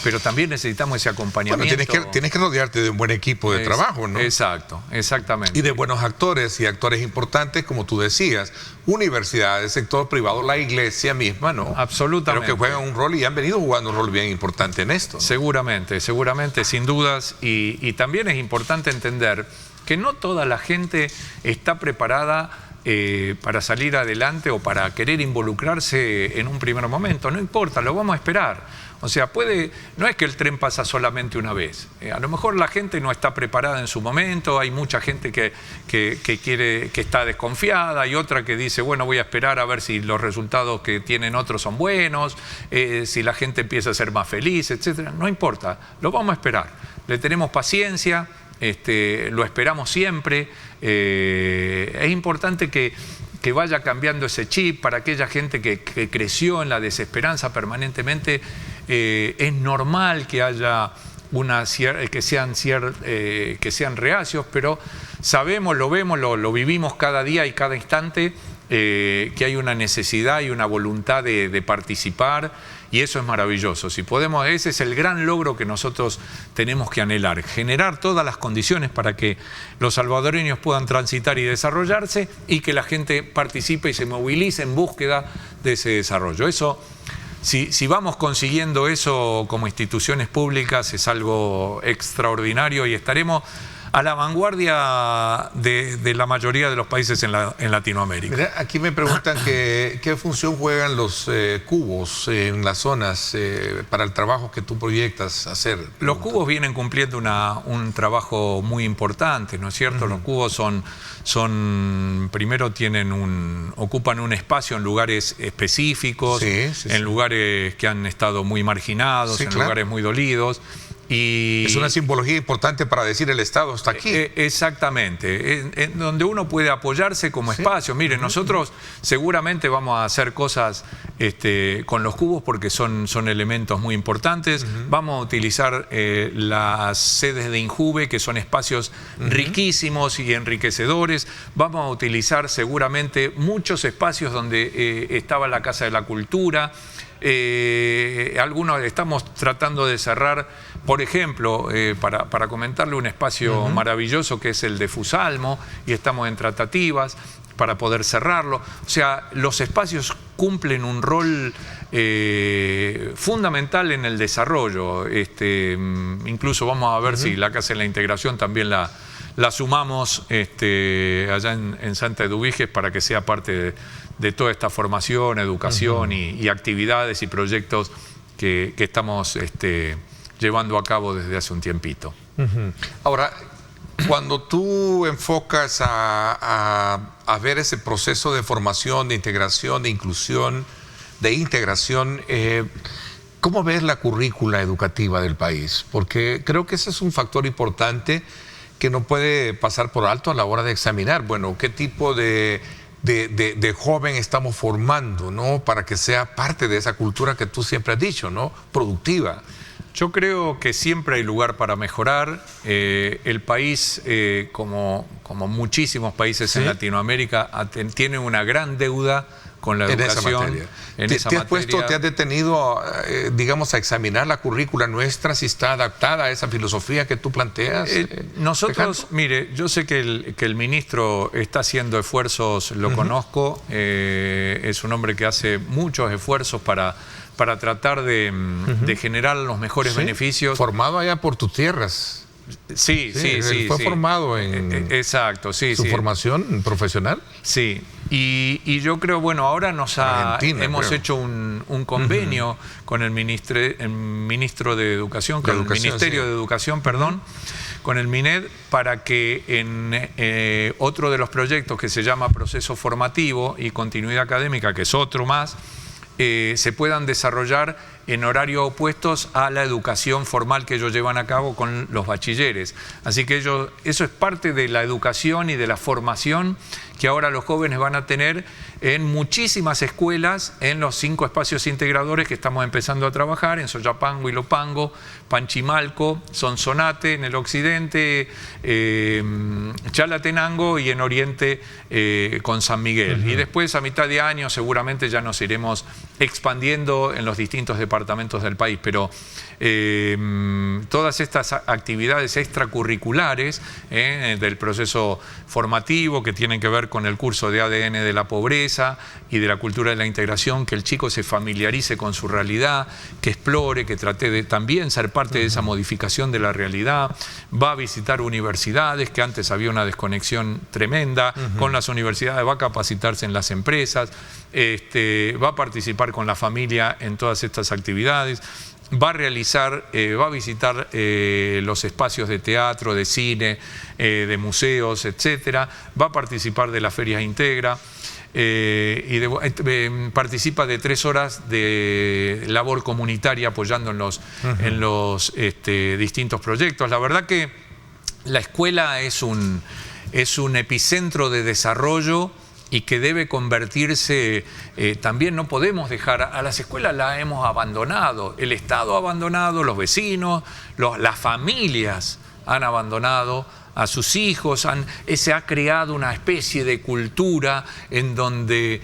pero también necesitamos ese acompañamiento. Bueno, tienes que rodearte de un buen equipo de trabajo, ¿no? Exacto, exactamente. Y de buenos actores y actores importantes, como tú decías, universidades, sector privado, la iglesia misma, ¿no? Absolutamente. Pero que juegan un rol y han venido jugando un rol bien importante en esto, ¿no? Seguramente, sin dudas, y también es importante entender que no toda la gente está preparada para salir adelante o para querer involucrarse en un primer momento. No importa, lo vamos a esperar. O sea, no es que el tren pasa solamente una vez. A lo mejor la gente no está preparada en su momento, hay mucha gente que está desconfiada, hay otra que dice, bueno, voy a esperar a ver si los resultados que tienen otros son buenos, si la gente empieza a ser más feliz, etc. No importa, lo vamos a esperar. Le tenemos paciencia, lo esperamos siempre. Es importante que vaya cambiando ese chip para aquella gente que creció en la desesperanza permanentemente. Es normal que haya que sean reacios, pero sabemos, lo vemos, lo vivimos cada día y cada instante, que hay una necesidad y una voluntad de participar, y eso es maravilloso. Si podemos, ese es el gran logro que nosotros tenemos que anhelar, generar todas las condiciones para que los salvadoreños puedan transitar y desarrollarse, y que la gente participe y se movilice en búsqueda de ese desarrollo. Eso, si vamos consiguiendo eso como instituciones públicas, es algo extraordinario, y estaremos a la vanguardia de la mayoría de los países en Latinoamérica. Mira, aquí me preguntan qué función juegan los cubos en las zonas para el trabajo que tú proyectas hacer. Los cubos vienen cumpliendo un trabajo muy importante, ¿no es cierto? Los cubos primero ocupan un espacio en lugares específicos, en lugares que han estado muy marginados, en lugares muy dolidos. Y es una simbología importante para decir el Estado está aquí. Exactamente, en donde uno puede apoyarse como espacio. Miren, nosotros seguramente vamos a hacer cosas con los cubos porque son elementos muy importantes. Vamos a utilizar las sedes de Injuve, que son espacios riquísimos y enriquecedores. Vamos a utilizar seguramente muchos espacios donde estaba la Casa de la Cultura. Algunos estamos tratando de cerrar, por ejemplo, para comentarle, un espacio maravilloso que es el de Fusalmo, y estamos en tratativas para poder cerrarlo. O sea, los espacios cumplen un rol fundamental en el desarrollo. Incluso vamos a ver si la Casa de la Integración también la sumamos allá en Santa Eduviges, para que sea parte de toda esta formación, educación y actividades y proyectos que estamos llevando a cabo desde hace un tiempito. Ahora, cuando tú enfocas a ver ese proceso de formación, de integración, de inclusión, de integración, ¿cómo ves la currícula educativa del país? Porque creo que ese es un factor importante que no puede pasar por alto a la hora de examinar, bueno, qué tipo de joven estamos formando, ¿no? Para que sea parte de esa cultura que tú siempre has dicho, ¿no? Productiva. Yo creo que siempre hay lugar para mejorar. El país, como muchísimos países en Latinoamérica, tiene una gran deuda con la educación en esa materia. ¿Te has detenido, digamos, a examinar la currícula nuestra, si está adaptada a esa filosofía que tú planteas? Nosotros, mire, yo sé que el ministro está haciendo esfuerzos, lo conozco, es un hombre que hace muchos esfuerzos para tratar de generar los mejores beneficios. Formado allá por tus tierras. Sí. Fue formado en... Exacto, sí. ¿Su formación profesional? Sí. Y yo creo, bueno, ahora hemos hecho un convenio con el ministro de Educación, con el Ministerio de Educación, perdón, con el MINED, para que en otro de los proyectos que se llama Proceso Formativo y Continuidad Académica, que es otro más, se puedan desarrollar en horarios opuestos a la educación formal que ellos llevan a cabo con los bachilleres. Así que eso es parte de la educación y de la formación que ahora los jóvenes van a tener en muchísimas escuelas, en los 5 espacios integradores que estamos empezando a trabajar, en Soyapango, Ilopango, Panchimalco, Sonsonate, en el occidente, Chalatenango y en oriente con San Miguel. Y después, a mitad de año, seguramente ya nos iremos expandiendo en los distintos departamentos del país, pero todas estas actividades extracurriculares del proceso formativo que tienen que ver con el curso de ADN de la pobreza y de la cultura de la integración, que el chico se familiarice con su realidad, que explore, que trate de también ser parte de esa modificación de la realidad, va a visitar universidades, que antes había una desconexión tremenda con las universidades, va a capacitarse en las empresas, va a participar con la familia en todas estas actividades, va a visitar los espacios de teatro, de cine, de museos, etcétera, va a participar de las ferias Integra y participa de 3 horas de labor comunitaria apoyando en los distintos proyectos. La verdad que la escuela es un epicentro de desarrollo y que debe convertirse, también no podemos dejar, a las escuelas las hemos abandonado, el Estado ha abandonado, los vecinos, las familias han abandonado a sus hijos, se ha creado una especie de cultura en donde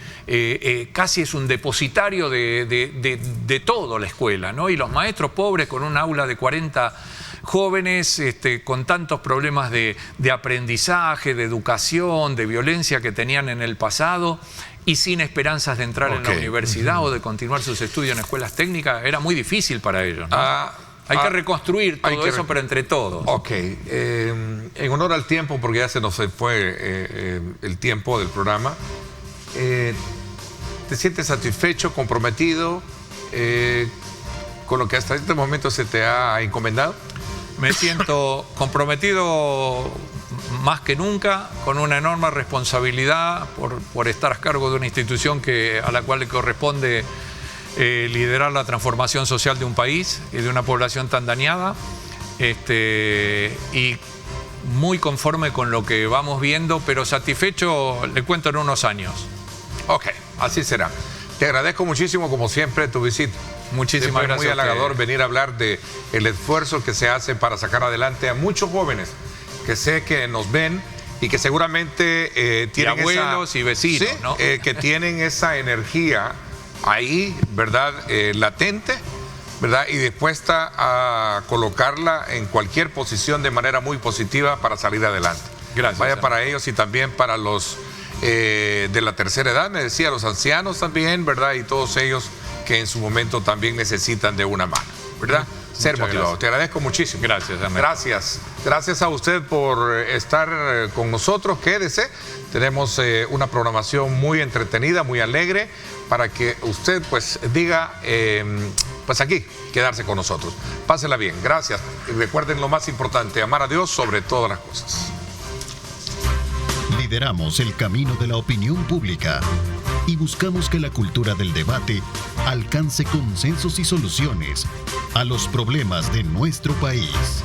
casi es un depositario de todo la escuela, ¿no? Y los maestros pobres con un aula de 40 jóvenes con tantos problemas de aprendizaje, de educación, de violencia que tenían en el pasado y sin esperanzas de entrar en la universidad o de continuar sus estudios en escuelas técnicas, era muy difícil para ellos, ¿no? Hay que reconstruir todo eso, pero entre todos. Ok. En honor al tiempo, porque ya se nos fue el tiempo del programa, ¿te sientes satisfecho, comprometido con lo que hasta este momento se te ha encomendado? Me siento comprometido más que nunca, con una enorme responsabilidad por estar a cargo de una institución a la cual le corresponde liderar la transformación social de un país y de una población tan dañada, y muy conforme con lo que vamos viendo, pero satisfecho, le cuento, en unos años. Ok, así será. Te agradezco muchísimo, como siempre, tu visita. Muchísimas gracias. Es muy halagador venir a hablar del esfuerzo que se hace para sacar adelante a muchos jóvenes que sé que nos ven y que seguramente tienen abuelos y vecinos, ¿sí? ¿no? Que tienen esa energía ahí, ¿verdad? Latente, ¿verdad? Y dispuesta a colocarla en cualquier posición de manera muy positiva para salir adelante. Gracias. Vaya para ellos y también para los de la tercera edad, me decía, los ancianos también, ¿verdad? Y todos ellos que en su momento también necesitan de una mano, ¿verdad? Ser motivado. Gracias. Te agradezco muchísimo. Gracias, Ernesto. Gracias. Gracias a usted por estar con nosotros. Quédese. Tenemos una programación muy entretenida, muy alegre, para que usted pues diga, pues aquí, quedarse con nosotros. Pásela bien. Gracias. Y recuerden lo más importante, amar a Dios sobre todas las cosas. Lideramos el camino de la opinión pública y buscamos que la cultura del debate alcance consensos y soluciones a los problemas de nuestro país.